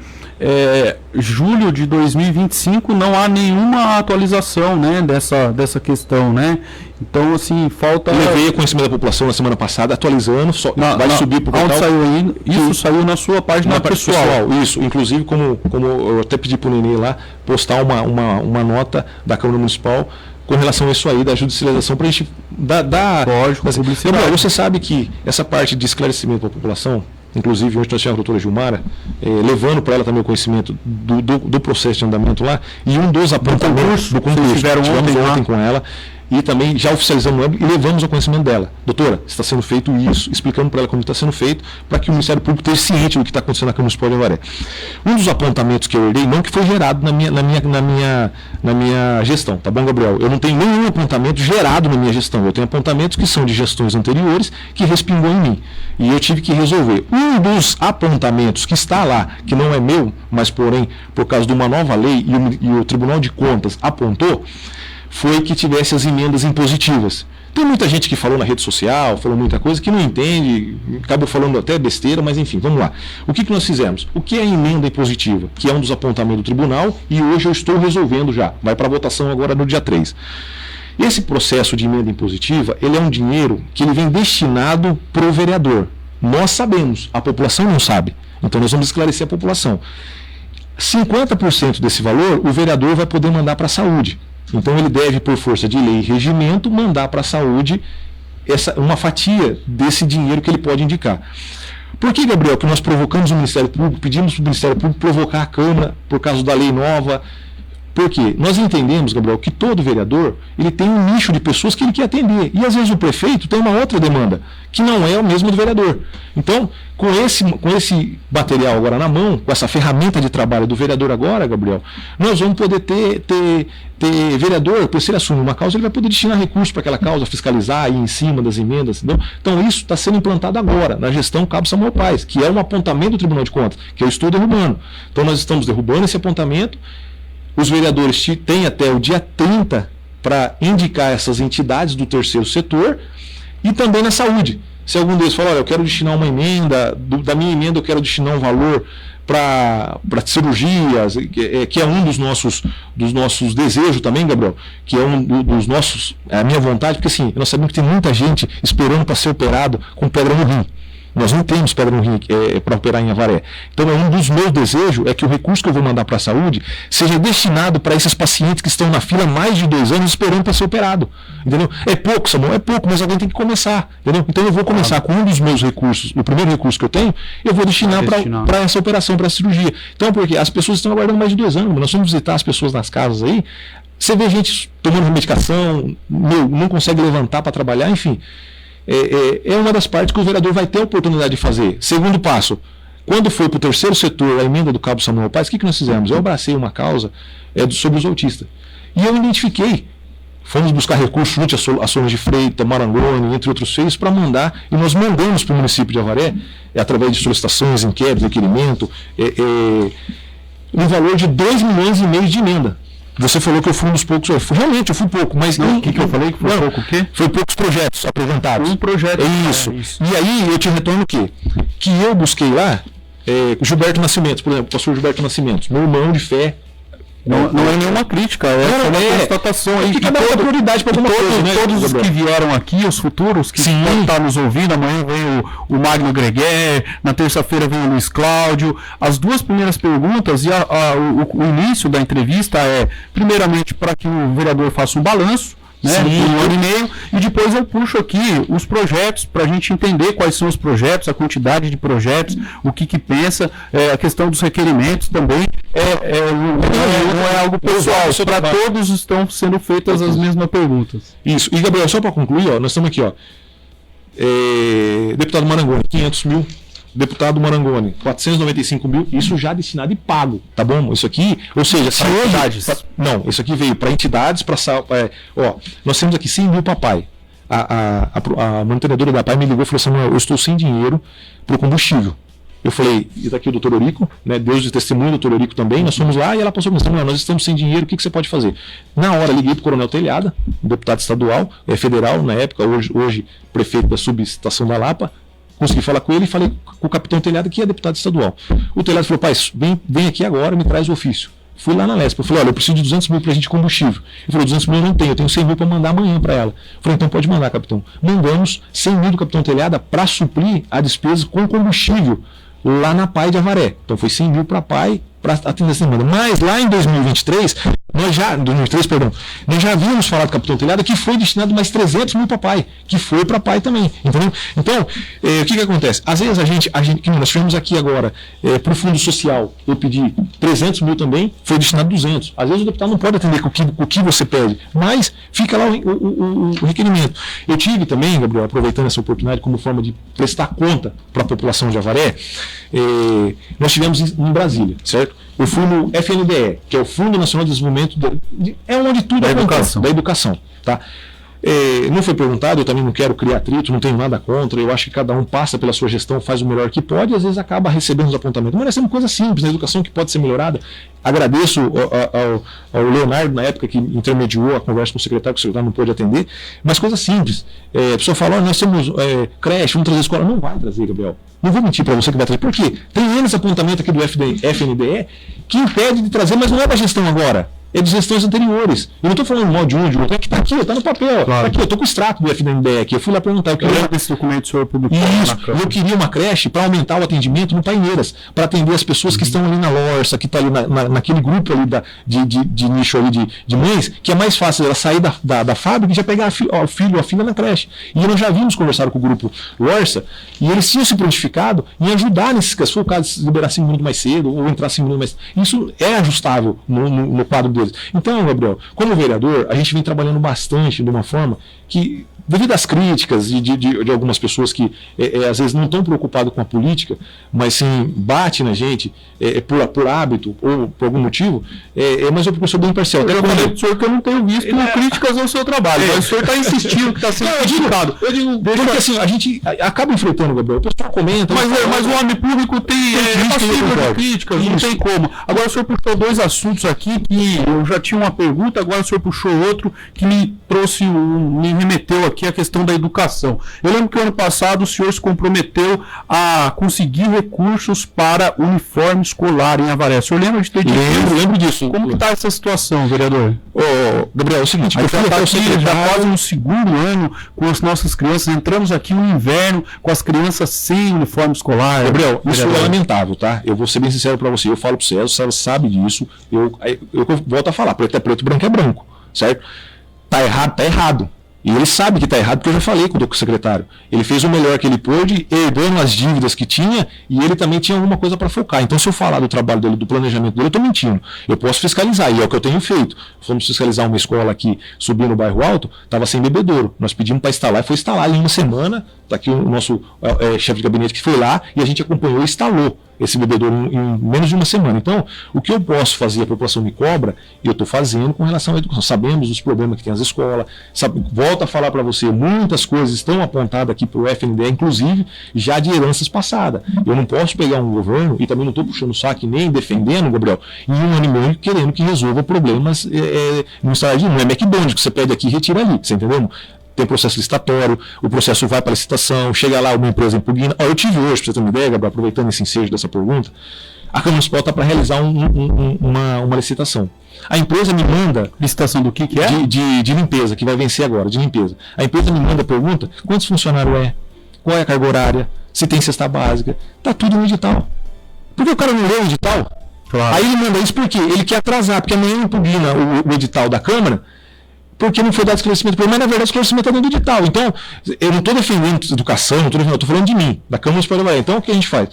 julho de 2025 não há nenhuma atualização, né, dessa questão, né? Então, assim, falta... Eu levei a conhecimento da população na semana passada, atualizando, vai subir para o portal. Saiu aí? Isso saiu na sua página pessoal. Isso, inclusive, como eu até pedi para o Nenê lá, postar uma nota da Câmara Municipal com relação a isso aí, da judicialização, para a gente dar publicidade. Gabriel, você sabe que essa parte de esclarecimento para a população, inclusive hoje nós tivemos a doutora Gilmara, levando para ela também o conhecimento do processo de andamento lá, e um dos apontamentos do concurso, tivemos ontem com ela, e também já oficializamos e levamos ao conhecimento dela. Doutora, está sendo feito isso, explicando para ela como está sendo feito, para que o Ministério Público esteja ciente do que está acontecendo na Câmara Municipal de Avaré. Um dos apontamentos que eu herdei, não que foi gerado na minha gestão, tá bom, Gabriel? Eu não tenho nenhum apontamento gerado na minha gestão, eu tenho apontamentos que são de gestões anteriores, que respingou em mim, e eu tive que resolver. Um dos apontamentos que está lá, que não é meu, mas porém, por causa de uma nova lei, e o Tribunal de Contas apontou, foi que tivesse as emendas impositivas. Tem muita gente que falou na rede social, falou muita coisa, que não entende, acabou falando até besteira, mas enfim, vamos lá. O que nós fizemos? O que é a emenda impositiva? Que é um dos apontamentos do tribunal, e hoje eu estou resolvendo já. Vai para a votação agora no dia 3. Esse processo de emenda impositiva, ele é um dinheiro que ele vem destinado para o vereador. Nós sabemos, a população não sabe. Então nós vamos esclarecer a população. 50% desse valor, o vereador vai poder mandar para a saúde. Então ele deve, por força de lei e regimento, mandar para a saúde uma fatia desse dinheiro que ele pode indicar. Por que, Gabriel, que nós provocamos o Ministério Público, pedimos para o Ministério Público provocar a Câmara por causa da lei nova? Porque nós entendemos, Gabriel, que todo vereador ele tem um nicho de pessoas que ele quer atender. E às vezes o prefeito tem uma outra demanda, que não é o mesmo do vereador. Então, com esse material agora na mão, com essa ferramenta de trabalho do vereador agora, Gabriel, nós vamos poder ter vereador, por se ele assumir uma causa, ele vai poder destinar recursos para aquela causa, fiscalizar, ir em cima das emendas. Entendeu? Então isso está sendo implantado agora, na gestão Cabo Samuel Paes, que é um apontamento do Tribunal de Contas, que eu estou derrubando. Então nós estamos derrubando esse apontamento. Os vereadores têm até o dia 30 para indicar essas entidades do terceiro setor, e também na saúde. Se algum deles falar, olha, eu quero destinar uma emenda, da minha emenda eu quero destinar um valor para cirurgias, que é um dos nossos desejos também, Gabriel, que é um dos nossos, a minha vontade, porque assim, nós sabemos que tem muita gente esperando para ser operado com pedra no rim. Nós não temos pedra no rim para operar em Avaré. Então, um dos meus desejos é que o recurso que eu vou mandar para a saúde seja destinado para esses pacientes que estão na fila há mais de 2 anos esperando para ser operado. Entendeu? É pouco, Samuel, é pouco, mas alguém tem que começar. Entendeu? Então, eu vou começar com um dos meus recursos, o primeiro recurso que eu tenho, eu vou destinar para essa operação, para a cirurgia. Então, porque as pessoas estão aguardando mais de 2 anos. Nós vamos visitar as pessoas nas casas aí, você vê gente tomando medicação, não consegue levantar para trabalhar, enfim. É uma das partes que o vereador vai ter a oportunidade de fazer. Segundo passo, quando foi para o terceiro setor, a emenda do Cabo Samuel Paes, o que nós fizemos? Eu abracei uma causa sobre os autistas. E eu identifiquei. Fomos buscar recursos junto a Solange de Freitas, Marangoni, entre outros feios, para mandar, e nós mandamos para o município de Avaré, através de solicitações, inquéritos, requerimento, um valor de 2,5 milhões de emenda. Você falou que eu fui um dos poucos. Realmente, eu fui pouco, mas. O que eu falei? Que foi pouco o quê? Foi poucos projetos apresentados. Um projeto. Isso. E aí eu te retorno o quê? Que eu busquei lá, Gilberto Nascimento, por exemplo, o pastor Gilberto Nascimento, meu irmão de fé. Não é nenhuma crítica, é uma constatação aí. Que cada um dá prioridade para alguma coisa, né? Todos os que vieram aqui, os futuros, que podem estar nos ouvindo, amanhã vem o Magno Greguer, na terça-feira vem o Luiz Cláudio. As duas primeiras perguntas e o início da entrevista é, primeiramente, para que o vereador faça um balanço, né, por 1 ano e meio, e depois eu puxo aqui os projetos para a gente entender quais são os projetos, a quantidade de projetos, o que pensa, a questão dos requerimentos também não é algo pessoal, para todos estão sendo feitas as mesmas perguntas. Isso, e Gabriel, só para concluir, nós estamos aqui, deputado Marangoni, 500 mil, deputado Marangoni, 495 mil, isso já destinado e pago, tá bom? Isso aqui, ou seja, se hoje... Não, isso aqui veio para entidades, nós temos aqui 100 mil para pai. A mantenedora da pai me ligou e falou assim, eu estou sem dinheiro para o combustível. Eu falei, e está aqui o doutor Eurico, né, Deus de testemunho, o doutor Eurico também, nós fomos lá e ela passou por mim, nós estamos sem dinheiro, o que você pode fazer? Na hora, liguei para o Coronel Telhada, deputado estadual, federal na época, hoje prefeito da subestação da Lapa, Consegui falar com ele e falei com o capitão Telhado, que é deputado estadual. O Telhado falou, pai, vem aqui agora, me traz o ofício. Fui lá na Lesp, eu falei, olha, eu preciso de 200 mil para a gente de combustível. Ele falou, 200 mil eu não tenho, eu tenho 100 mil para mandar amanhã para ela. Eu falei, então pode mandar, capitão. Mandamos 100 mil do capitão Telhada para suprir a despesa com combustível lá na PAI de Avaré. Então foi 100 mil para a PAI para atender essa demanda. Mas lá em 2023, nós já havíamos falado com o capitão Telhada que foi destinado mais 300 mil para a PAI, que foi para a PAI também, entendeu? Então, o que acontece? Às vezes a gente que nós tivemos aqui agora, para o Fundo Social, eu pedi 300 mil também, foi destinado 200. Às vezes o deputado não pode atender com o que você pede, mas fica lá o requerimento. Eu tive também, Gabriel, aproveitando essa oportunidade como forma de prestar conta para a população de Avaré, nós tivemos em Brasília, certo? Eu fui no FNDE, que é o Fundo Nacional de Desenvolvimento, é onde tudo acontece, da educação. Tá? Não foi perguntado, eu também não quero criar atrito, não tenho nada contra, eu acho que cada um passa pela sua gestão, faz o melhor que pode e às vezes acaba recebendo os apontamentos. Mas é uma coisa simples, na educação que pode ser melhorada. Agradeço ao Leonardo, na época, que intermediou a conversa com o secretário não pôde atender, mas coisa simples. A pessoa fala, nós temos creche, vamos trazer escola. Não vai trazer, Gabriel. Não vou mentir para você que vai trazer. Por quê? Tem esse apontamento aqui do FNDE que impede de trazer, mas não é da gestão agora. É de gestões anteriores. Eu não estou falando mal de um, de outro. É que está aqui, está no papel. Claro. Tá aqui, eu estou com o extrato do FNDE aqui. Eu fui lá perguntar. Eu queria esse documento sobre publicado. Isso. Eu queria uma creche para aumentar o atendimento no Paineiras, para atender as pessoas que estão ali na Lorça, que está ali naquele grupo ali de nicho ali de mães, que é mais fácil ela sair da fábrica e já pegar o filho ou a filha na creche. E nós já vimos conversar com o grupo Lorça e eles tinham se prontificado em ajudar nesses casos. Se for o caso de liberar 5 minutos mais cedo ou entrar 5 minutos mais cedo. Isso é ajustável no quadro deles. Então, Gabriel, como vereador, a gente vem trabalhando bastante de uma forma que, devido às críticas de algumas pessoas que às vezes não estão preocupadas com a política, mas sim bate na gente por hábito ou por algum motivo, mas eu sou bem imparcial. Eu falei pro senhor que eu não tenho visto críticas ao seu trabalho, mas o senhor está insistindo que está sendo criticado. Eu digo, porque assim, a gente acaba enfrentando, Gabriel, o pessoal comenta... Mas o homem público é passível de críticas, não tem como. Agora o senhor puxou 2 assuntos aqui que eu já tinha uma pergunta, agora o senhor puxou outro que me remeteu aqui a questão da educação. Eu lembro que ano passado o senhor se comprometeu a conseguir recursos para uniforme escolar em Avaré. O senhor lembra de ter dito? Lembro disso. Como que está essa situação, vereador? Gabriel, é o seguinte, já quase no segundo ano com as nossas crianças, entramos aqui no inverno com as crianças sem uniforme escolar. Gabriel, isso é lamentável, tá? Eu vou ser bem sincero para você, eu falo para você, o César sabe disso, eu volto a falar, preto é preto, branco é branco, certo? Tá errado, tá errado. E ele sabe que está errado, porque eu já falei com o secretário. Ele fez o melhor que ele pôde, herdando as dívidas que tinha, e ele também tinha alguma coisa para focar. Então, se eu falar do trabalho dele, do planejamento dele, eu estou mentindo. Eu posso fiscalizar, e é o que eu tenho feito. Fomos fiscalizar uma escola aqui, subindo no bairro Alto, estava sem bebedouro. Nós pedimos para instalar, e foi instalar em uma semana. Está aqui o nosso chefe de gabinete que foi lá, e a gente acompanhou e instalou esse bebedouro em menos de uma semana. Então, o que eu posso fazer, a população me cobra, eu estou fazendo com relação à educação. Sabemos os problemas que tem as escolas, volto a falar para você, muitas coisas estão apontadas aqui para o FNDE, inclusive já de heranças passadas. Eu não posso pegar um governo, e também não estou puxando o saco nem defendendo, Gabriel, em um ano e meio querendo que resolva problemas no estádio. Não é McDonald's que você pede aqui e retira ali, você entendeu? Tem processo licitatório, o processo vai para a licitação, chega lá uma empresa impugna. Eu tive hoje, para você ter uma ideia, Gabriel, aproveitando esse ensejo dessa pergunta, a Câmara Municipal está para realizar uma licitação. A empresa me manda... Licitação do que é? De limpeza, que vai vencer agora, de limpeza. A empresa me manda a pergunta, quantos funcionários é, qual é a carga horária, se tem cesta básica, está tudo no edital. Por que o cara não leu o edital? Claro. Aí ele manda isso por quê? Ele quer atrasar, porque amanhã impugna o edital da Câmara, porque não foi dado esclarecimento para ele, mas na verdade o esclarecimento está dentro do edital. Então, eu não estou defendendo educação, eu estou falando de mim, da Câmara Municipal de Avaré. Então, o que a gente faz?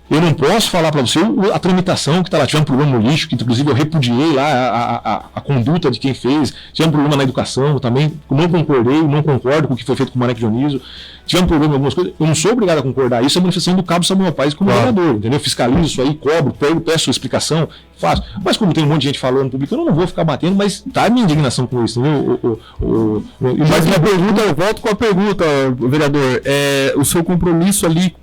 Eu não posso falar para você a tramitação que está lá. Tivemos um problema no lixo, que inclusive eu repudiei lá a conduta de quem fez. Tivemos um problema na educação também, não concordei, não concordo com o que foi feito com o Maneco Dionísio. Tivemos um problema em algumas coisas. Eu não sou obrigado a concordar. Isso é a manifestação do Cabo Samuel Paes como vereador, entendeu? Fiscalizo isso aí, cobro, peço explicação, faço. Mas como tem um monte de gente falando público, eu não vou ficar batendo, mas tá a minha indignação com isso, entendeu? Mas minha pergunta, eu volto com a pergunta, vereador. O seu compromisso ali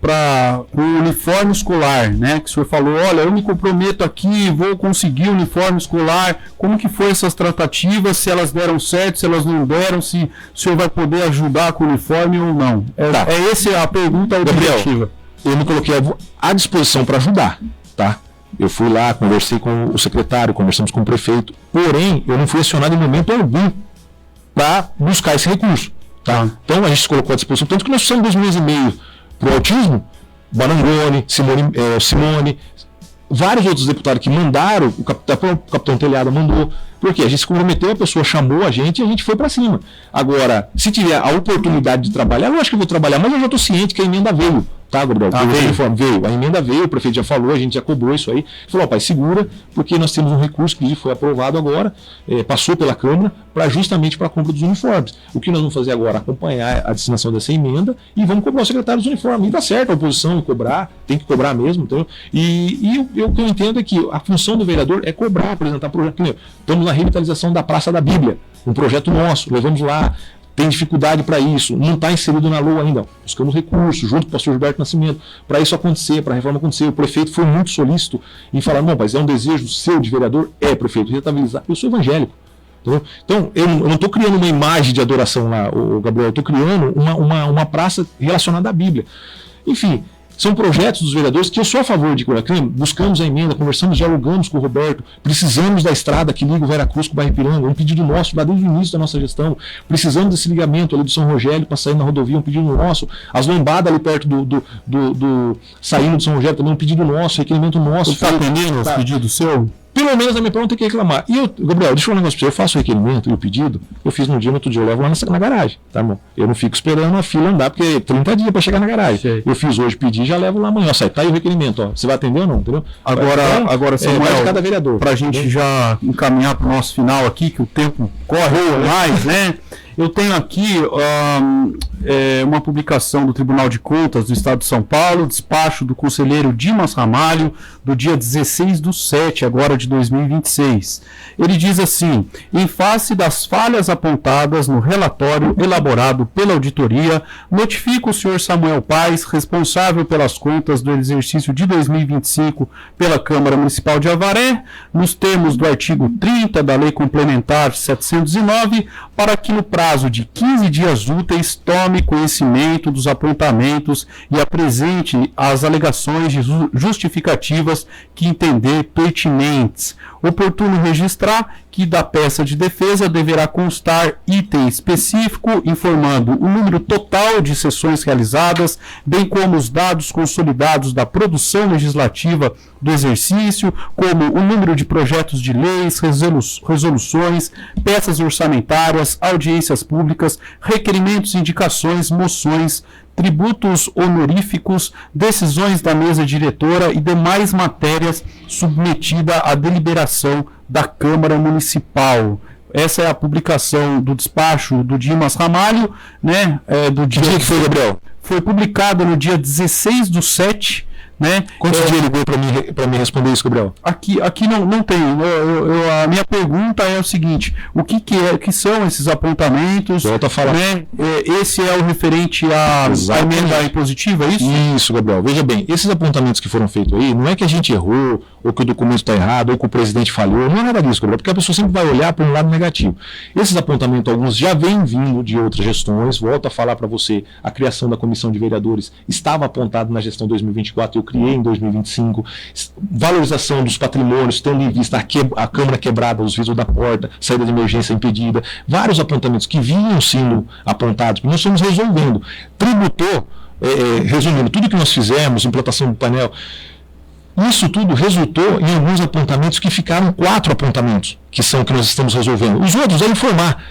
com o uniforme escolar, né? Que o senhor falou, olha, eu me comprometo aqui, vou conseguir o uniforme escolar. Como que foi essas tratativas? Se elas deram certo, se elas não deram, se o senhor vai poder ajudar com o uniforme ou não? Essa a pergunta objetiva. Eu me coloquei à disposição para ajudar, tá? Eu fui lá, conversei com o secretário, conversamos com o prefeito, porém, eu não fui acionado em momento algum para buscar esse recurso, tá? Então, a gente se colocou à disposição, tanto que nós fizemos 2 meses e meio para o autismo, Banangoni, Simone, vários outros deputados que mandaram, o capitão Telhada mandou, porque a gente se comprometeu, a pessoa chamou a gente e a gente foi para cima. Agora, se tiver a oportunidade de trabalhar, eu acho que eu vou trabalhar, mas eu já estou ciente que a emenda veio. Tá, Gabriel? Veio. A emenda veio, o prefeito já falou, a gente já cobrou isso aí. Falou, pai, segura, porque nós temos um recurso que foi aprovado agora, passou pela Câmara, justamente para a compra dos uniformes. O que nós vamos fazer agora? Acompanhar a destinação dessa emenda e vamos cobrar o secretário dos uniformes. E dá certo a oposição em cobrar, tem que cobrar mesmo. Entendeu? O que eu entendo é que a função do vereador é cobrar, apresentar projeto. Estamos na revitalização da Praça da Bíblia, um projeto nosso, levamos lá. Tem dificuldade para isso, não está inserido na LOA ainda. Buscamos recursos, junto com o pastor Gilberto Nascimento, para isso acontecer, para a reforma acontecer. O prefeito foi muito solícito em falar, não, mas é um desejo seu de vereador? Prefeito, rentabilizar. Eu sou evangélico. Entendeu? Então, eu não estou criando uma imagem de adoração lá, Gabriel, eu estou criando uma praça relacionada à Bíblia. Enfim, são projetos dos vereadores que eu sou a favor de Coracrim, buscamos a emenda, conversamos, dialogamos com o Roberto, precisamos da estrada que liga o Veracruz com o Bairro Ipiranga, um pedido nosso lá desde o início da nossa gestão, precisamos desse ligamento ali do São Rogério para sair na rodovia, um pedido nosso, as lombadas ali perto do saindo do São Rogério também, um pedido nosso, requerimento nosso. Você está atendendo os pedidos seu? Pelo menos a minha pergunta tem que reclamar. E eu, Gabriel, deixa eu falar um negócio pra você. Eu faço o requerimento e o pedido, eu fiz no outro dia eu levo lá na garagem, tá bom? Eu não fico esperando a fila andar, porque 30 dias para chegar na garagem. Sei. Eu fiz hoje, pedi, já levo lá amanhã. Sai, tá aí o requerimento, ó. Você vai atender ou não, entendeu? Agora Samuel, de cada vereador. Pra gente já encaminhar pro nosso final aqui, que o tempo corre mais, né? Eu tenho aqui uma publicação do Tribunal de Contas do Estado de São Paulo, despacho do conselheiro Dimas Ramalho, do dia 16/7, agora de 2026. Ele diz assim: em face das falhas apontadas no relatório elaborado pela auditoria, notifico o senhor Samuel Paes, responsável pelas contas do exercício de 2025 pela Câmara Municipal de Avaré, nos termos do artigo 30 da Lei Complementar 709, para que no prazo de 15 dias úteis tome conhecimento dos apontamentos e apresente as alegações justificativas que entender pertinentes. Oportuno registrar que da peça de defesa deverá constar item específico informando o número total de sessões realizadas, bem como os dados consolidados da produção legislativa do exercício, como o número de projetos de leis, resoluções, peças orçamentárias, audiências públicas, requerimentos, indicações, moções, tributos honoríficos, decisões da mesa diretora e demais matérias submetida à deliberação da Câmara Municipal. Essa é a publicação do despacho do Dimas Ramalho, né? Do dia que foi, Gabriel? Foi publicado no dia 16/7, né? Quantos dias ligou para mim responder isso, Gabriel? Aqui não tem. A minha pergunta é o seguinte: o que são esses apontamentos? Volta a falar. Né? Esse é o referente à emenda impositiva, é isso? Isso, Gabriel. Veja bem, esses apontamentos que foram feitos aí, não é que a gente errou, ou que o documento está errado, ou que o presidente falhou, não é nada disso, Gabriel, porque a pessoa sempre vai olhar para um lado negativo. Esses apontamentos, alguns já vêm vindo de outras gestões. Volto a falar para você, a criação da comissão de vereadores estava apontada na gestão 2024, eu criei em 2025, valorização dos patrimônios, tendo em vista a Câmara quebrada, os vidros da porta, saída de emergência impedida, vários apontamentos que vinham sendo apontados, que nós estamos resolvendo. Tributou, resumindo, tudo que nós fizemos, implantação do painel, isso tudo resultou em alguns apontamentos que ficaram 4 apontamentos, que são que nós estamos resolvendo. Os outros é informar.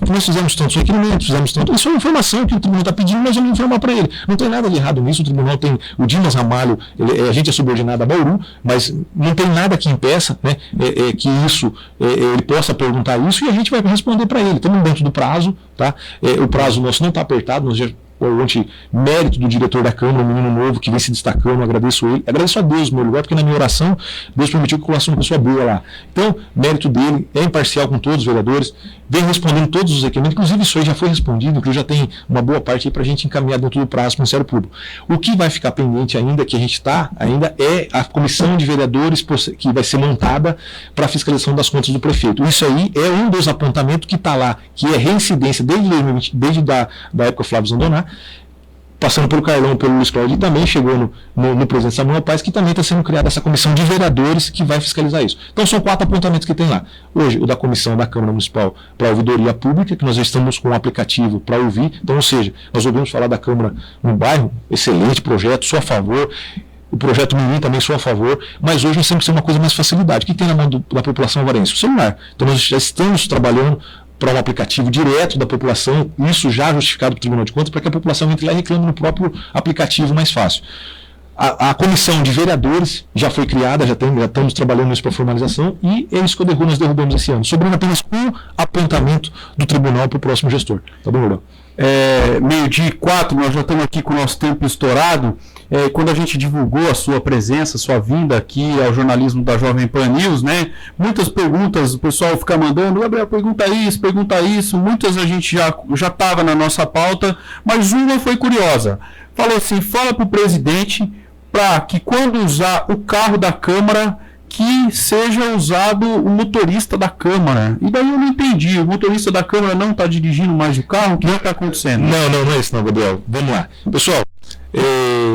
Nós fizemos tantos requerimentos, fizemos tanto. Isso é informação que o tribunal está pedindo, nós vamos informar para ele. Não tem nada de errado nisso, o tribunal tem o Dimas Ramalho, a gente é subordinado a Bauru, mas não tem nada que impeça, né, que isso, ele possa perguntar isso e a gente vai responder para ele. Estamos dentro do prazo, tá? O prazo nosso não está apertado, nós já mérito do diretor da Câmara, um menino novo que vem se destacando, agradeço ele, agradeço a Deus no meu lugar, porque na minha oração Deus permitiu que eu colasse uma pessoa boa lá. Então, mérito dele, é imparcial com todos os vereadores, vem respondendo todos os requerimentos, inclusive isso aí já foi respondido, inclusive já tem uma boa parte aí para a gente encaminhar dentro do prazo para o Ministério Público. O que vai ficar pendente ainda, que a gente está, ainda é a comissão de vereadores que vai ser montada para a fiscalização das contas do prefeito. Isso aí é um dos apontamentos que está lá, que é reincidência desde 2020, desde da época Flávio Zandoná, passando pelo Carlão, pelo Luiz Cláudio, e também chegou no presidente Samuel Paes, que também está sendo criada essa comissão de vereadores que vai fiscalizar isso. Então são 4 apontamentos que tem lá. Hoje, o da comissão da Câmara Municipal para a ouvidoria pública, que nós já estamos com um aplicativo para ouvir. Então, ou seja, nós ouvimos falar da Câmara no bairro, excelente projeto, sou a favor. O projeto Mirim também sou a favor, mas hoje nós temos que ter uma coisa mais facilidade. O que tem na mão da população avarense? O celular. Então nós já estamos trabalhando para um aplicativo direto da população, isso já justificado pelo Tribunal de Contas, para que a população entre lá e reclame no próprio aplicativo mais fácil. A comissão de vereadores já foi criada, já estamos trabalhando nisso para formalização, e é isso que nós derrubamos esse ano, sobrando apenas um apontamento do tribunal para o próximo gestor. Tá bom, Gordão? 12h04, nós já estamos aqui com o nosso tempo estourado. Quando a gente divulgou a sua presença, sua vinda aqui ao jornalismo da Jovem Pan News, né? Muitas perguntas, o pessoal fica mandando, Gabriel, pergunta isso, muitas a gente já estava na nossa pauta, mas uma foi curiosa. Falou assim, fala para o presidente para que quando usar o carro da Câmara, que seja usado o motorista da Câmara. E daí eu não entendi, o motorista da Câmara não está dirigindo mais o carro? O que está acontecendo? Não é isso não, Gabriel. Vamos lá. Pessoal,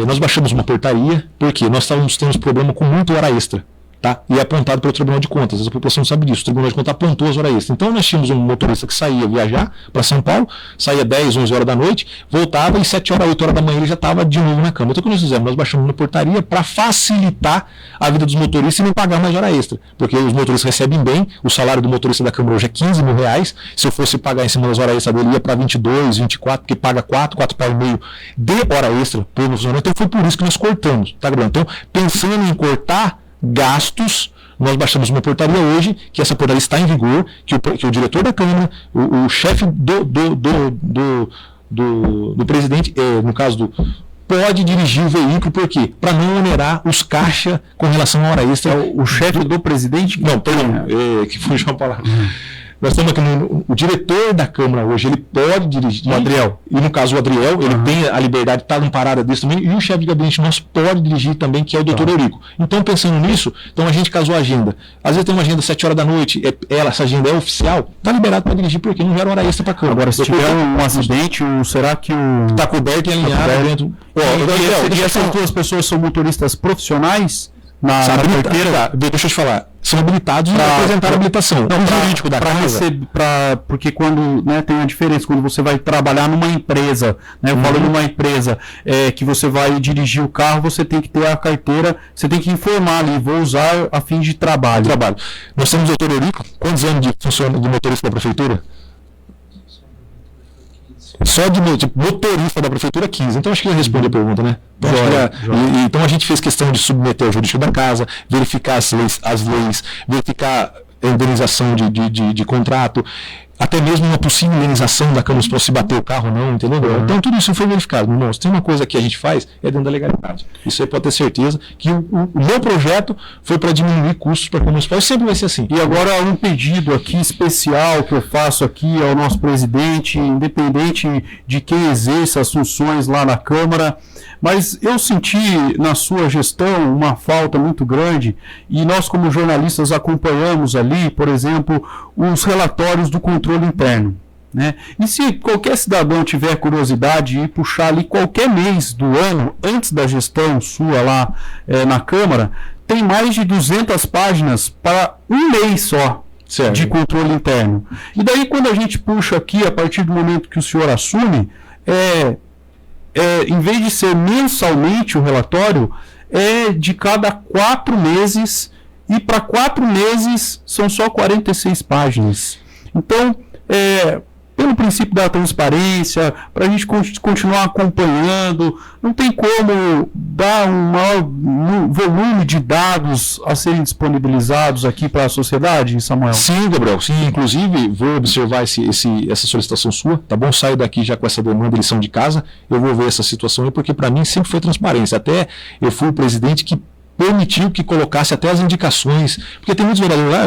nós baixamos uma portaria, porque nós estávamos tendo problema com muito hora extra. Tá? E é apontado pelo Tribunal de Contas, a população sabe disso, o Tribunal de Contas apontou as horas extras. Então nós tínhamos um motorista que saía viajar para São Paulo, saía 10, 11 horas da noite, voltava e 7 horas, 8 horas da manhã ele já estava de novo na cama. Então o que nós fizemos? Nós baixamos uma portaria para facilitar a vida dos motoristas e não pagar mais hora extra, porque os motoristas recebem bem, o salário do motorista da Câmara hoje é 15 mil reais, se eu fosse pagar em cima das horas extras dele ia para 22, 24, porque paga 4,5 de hora extra por funcionário. Então foi por isso que nós cortamos, tá, Gabriel? Então pensando em cortar gastos, nós baixamos uma portaria hoje, que essa portaria está em vigor, que o diretor da Câmara, o chefe do presidente, no caso pode dirigir o veículo, por quê? Para não onerar os caixas com relação à hora extra. O chefe do presidente? Não, perdão, que fugiu a palavra. Nós estamos aqui o diretor da Câmara hoje, ele pode dirigir. O Adriel. E no caso o Adriel, ele tem a liberdade de estar numa parada desse também. E o chefe de gabinete nosso pode dirigir também, que é o doutor Eurico. Então, pensando nisso, a gente casou a agenda. Às vezes tem uma agenda às 7 horas da noite, essa agenda é oficial, está liberado para dirigir, porque não gera hora extra para a Câmara. Agora, se tiver um acidente, será que o... Está coberto e alinhado dentro... E essas duas pessoas são motoristas profissionais? Na carteira? Deixa eu te falar, são habilitados para apresentar a habilitação. Não, jurídico da casa. Porque quando tem a diferença, quando você vai trabalhar numa empresa, né, eu falo numa empresa que você vai dirigir o carro, você tem que ter a carteira, você tem que informar ali, vou usar a fim de trabalho. Nós temos o doutor Eurico, quantos anos de motorista da prefeitura? Só de motorista da prefeitura 15. Então acho que já responde a pergunta, né? Então a gente fez questão de submeter ao jurídico da casa, verificar as leis, verificar a indenização de contrato, até mesmo uma possível indenização da Câmara para se bater o carro ou não, entendeu? Então tudo isso foi verificado. Irmãos, tem uma coisa que a gente faz, é dentro da legalidade. Isso aí pode ter certeza que o meu projeto foi para diminuir custos para a Câmara Municipal, sempre vai ser assim. E agora um pedido aqui especial que eu faço aqui ao nosso presidente, independente de quem exerça as funções lá na Câmara, mas eu senti na sua gestão uma falta muito grande e nós como jornalistas acompanhamos ali, por exemplo, os relatórios do controle interno, né? E se qualquer cidadão tiver curiosidade de ir puxar ali qualquer mês do ano, antes da gestão sua lá na Câmara, tem mais de 200 páginas para um mês só. Certo. De controle interno. E daí quando a gente puxa aqui, a partir do momento que o senhor assume, em vez de ser mensalmente o relatório, é de cada 4 meses, e para 4 meses são só 46 páginas. Então, pelo princípio da transparência, para a gente continuar acompanhando, não tem como dar um maior volume de dados a serem disponibilizados aqui para a sociedade, Samuel? Sim, Gabriel, sim. Inclusive, vou observar essa solicitação sua, tá bom? Saio daqui já com essa demanda de lição de casa, eu vou ver essa situação aí, porque para mim sempre foi transparência. Até eu fui o presidente que permitiu que colocasse até as indicações, porque tem muitos vereadores lá,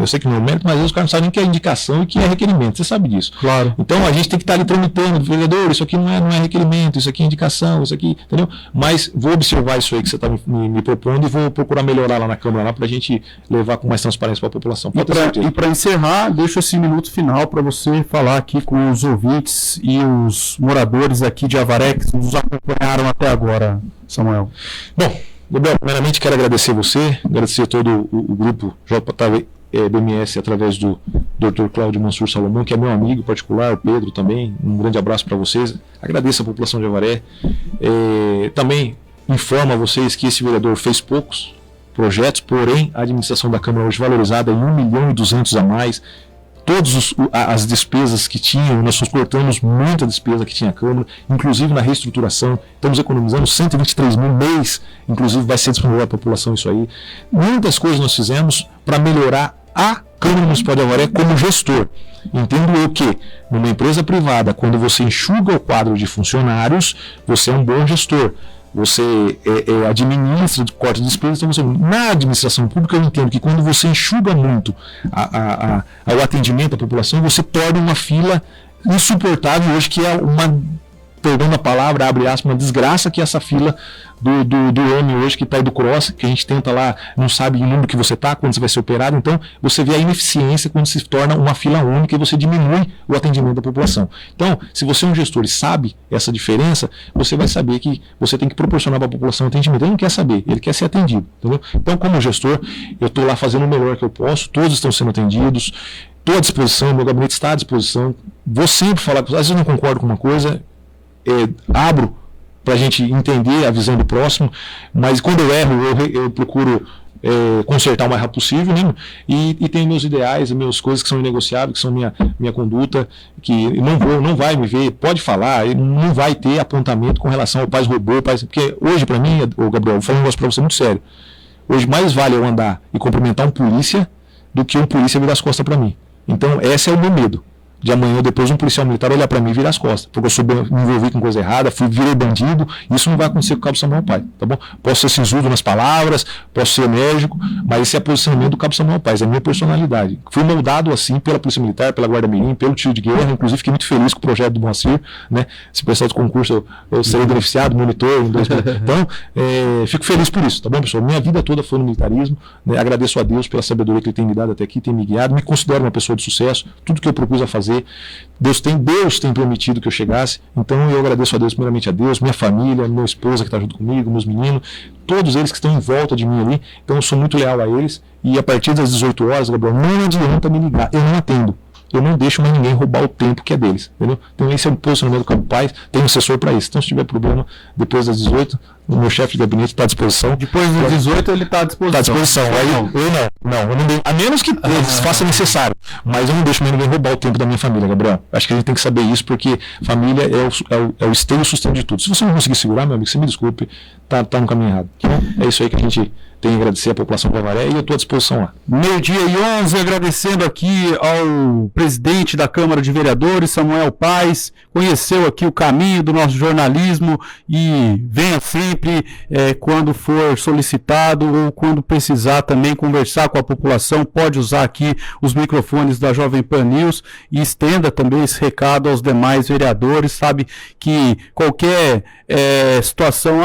eu sei que não é mérito, mas às vezes os caras não sabem nem o que é indicação e o que é requerimento, você sabe disso. Claro. Então a gente tem que estar ali tramitando, vereador, isso aqui não é requerimento, isso aqui é indicação, isso aqui, entendeu? Mas vou observar isso aí que você está me propondo e vou procurar melhorar lá na Câmara, para a gente levar com mais transparência para a população. E para encerrar, deixo esse minuto final para você falar aqui com os ouvintes e os moradores aqui de Avaré que nos acompanharam até agora, Samuel. Bom, Gabriel, primeiramente quero agradecer você, agradecer todo o grupo JBMS através do Dr. Cláudio Mansur Salomão, que é meu amigo particular, o Pedro também, um grande abraço para vocês, agradeço a população de Avaré, também informo a vocês que esse vereador fez poucos projetos, porém a administração da Câmara hoje valorizada em 1.200.000 a mais, todas as despesas que tinham, nós cortamos muita despesa que tinha a Câmara, inclusive na reestruturação, estamos economizando 123 mil mês, inclusive vai ser disponível à população isso aí. Muitas coisas nós fizemos para melhorar a Câmara Municipal de Avaré como gestor. Entendo eu que, numa empresa privada, quando você enxuga o quadro de funcionários, você é um bom gestor. Você administra, corta despesas, então na administração pública eu entendo que quando você enxuga muito o atendimento à população, você torna uma fila insuportável hoje, que é perdão a palavra, abre aspas, uma desgraça, que é essa fila do homem hoje que está aí do cross, que a gente tenta lá, não sabe o número que você está, quando você vai ser operado, então você vê a ineficiência quando se torna uma fila única e você diminui o atendimento da população. Então, se você é um gestor e sabe essa diferença, você vai saber que você tem que proporcionar para a população atendimento. Ele não quer saber, ele quer ser atendido, entendeu? Então, como gestor, eu estou lá fazendo o melhor que eu posso, todos estão sendo atendidos, estou à disposição, meu gabinete está à disposição, vou sempre falar, às vezes eu não concordo com uma coisa, abro para a gente entender a visão do próximo, mas quando eu erro, eu procuro consertar o mais rápido possível, né? E tenho meus ideais, minhas coisas que são inegociáveis, que são minha conduta, que não vai me ver, pode falar, não vai ter apontamento com relação ao pais robô, porque hoje para mim, Gabriel, vou falar um negócio para você muito sério, hoje mais vale eu andar e cumprimentar um polícia do que um polícia virar as costas para mim. Então esse é o meu medo. De amanhã ou depois um policial militar olhar para mim e virar as costas, porque eu me envolvi com coisa errada, virei bandido, isso não vai acontecer com o Cabo Samuel Paz, tá bom? Posso ser sisudo nas palavras, posso ser enérgico, mas esse é o posicionamento do Cabo Samuel Paz, é a minha personalidade. Fui moldado assim pela Polícia Militar, pela Guarda Mirim, pelo tiro de guerra, inclusive fiquei muito feliz com o projeto do Moacir, né? Esse pessoal de concurso eu serei beneficiado, monitor, então fico feliz por isso, tá bom, pessoal? Minha vida toda foi no militarismo, né? Agradeço a Deus pela sabedoria que Ele tem me dado até aqui, tem me guiado, me considero uma pessoa de sucesso, tudo que eu propus a fazer, Deus tem permitido que eu chegasse, então eu agradeço a Deus, primeiramente a Deus, minha família, minha esposa que está junto comigo, meus meninos, todos eles que estão em volta de mim ali, então eu sou muito leal a eles, e a partir das 18 horas, Gabriel, não adianta me ligar, eu não atendo. Eu não deixo mais ninguém roubar o tempo que é deles, entendeu? Então esse é o posicionamento do Cabo Paz, tem um assessor para isso. Então se tiver problema depois das 18, o meu chefe de gabinete está à disposição. Depois das 18 ele está à disposição. Está à disposição. Aí, eu não deixo, a menos que faça necessário, mas eu não deixo mais ninguém roubar o tempo da minha família, Gabriel. Acho que a gente tem que saber isso, porque família é o esteio e o sustento de tudo. Se você não conseguir segurar, meu amigo, você me desculpe, tá no caminho errado. É isso aí que a gente tem a agradecer à população de Avaré e eu estou à disposição lá. 12:11, agradecendo aqui ao presidente da Câmara de Vereadores, Samuel Paz, conheceu aqui o caminho do nosso jornalismo e venha sempre quando for solicitado ou quando precisar também conversar com a população, pode usar aqui os microfones da Jovem Pan News e estenda também esse recado aos demais vereadores, sabe que qualquer situação,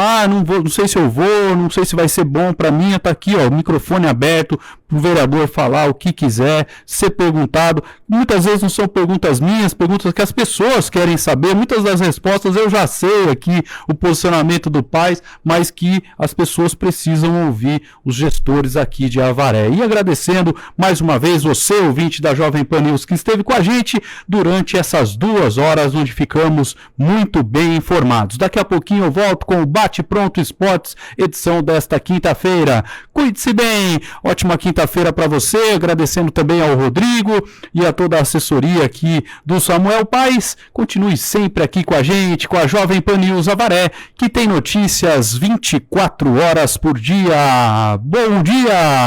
não sei se eu vou, não sei se vai ser bom para mim, tá aqui, ó, o microfone aberto para o vereador falar o que quiser, ser perguntado. Muitas vezes não são perguntas minhas, perguntas que as pessoas querem saber. Muitas das respostas eu já sei aqui, o posicionamento do Paz, mas que as pessoas precisam ouvir os gestores aqui de Avaré. E agradecendo mais uma vez você, ouvinte da Jovem Pan News, que esteve com a gente durante essas 2 horas, onde ficamos muito bem informados. Daqui a pouquinho eu volto com o Bate Pronto Esportes, edição desta quinta-feira. Cuide-se bem, ótima quinta-feira para você, agradecendo também ao Rodrigo e a toda a assessoria aqui do Samuel Paz. Continue sempre aqui com a gente, com a Jovem Pan News Avaré, que tem notícias 24 horas por dia. Bom dia!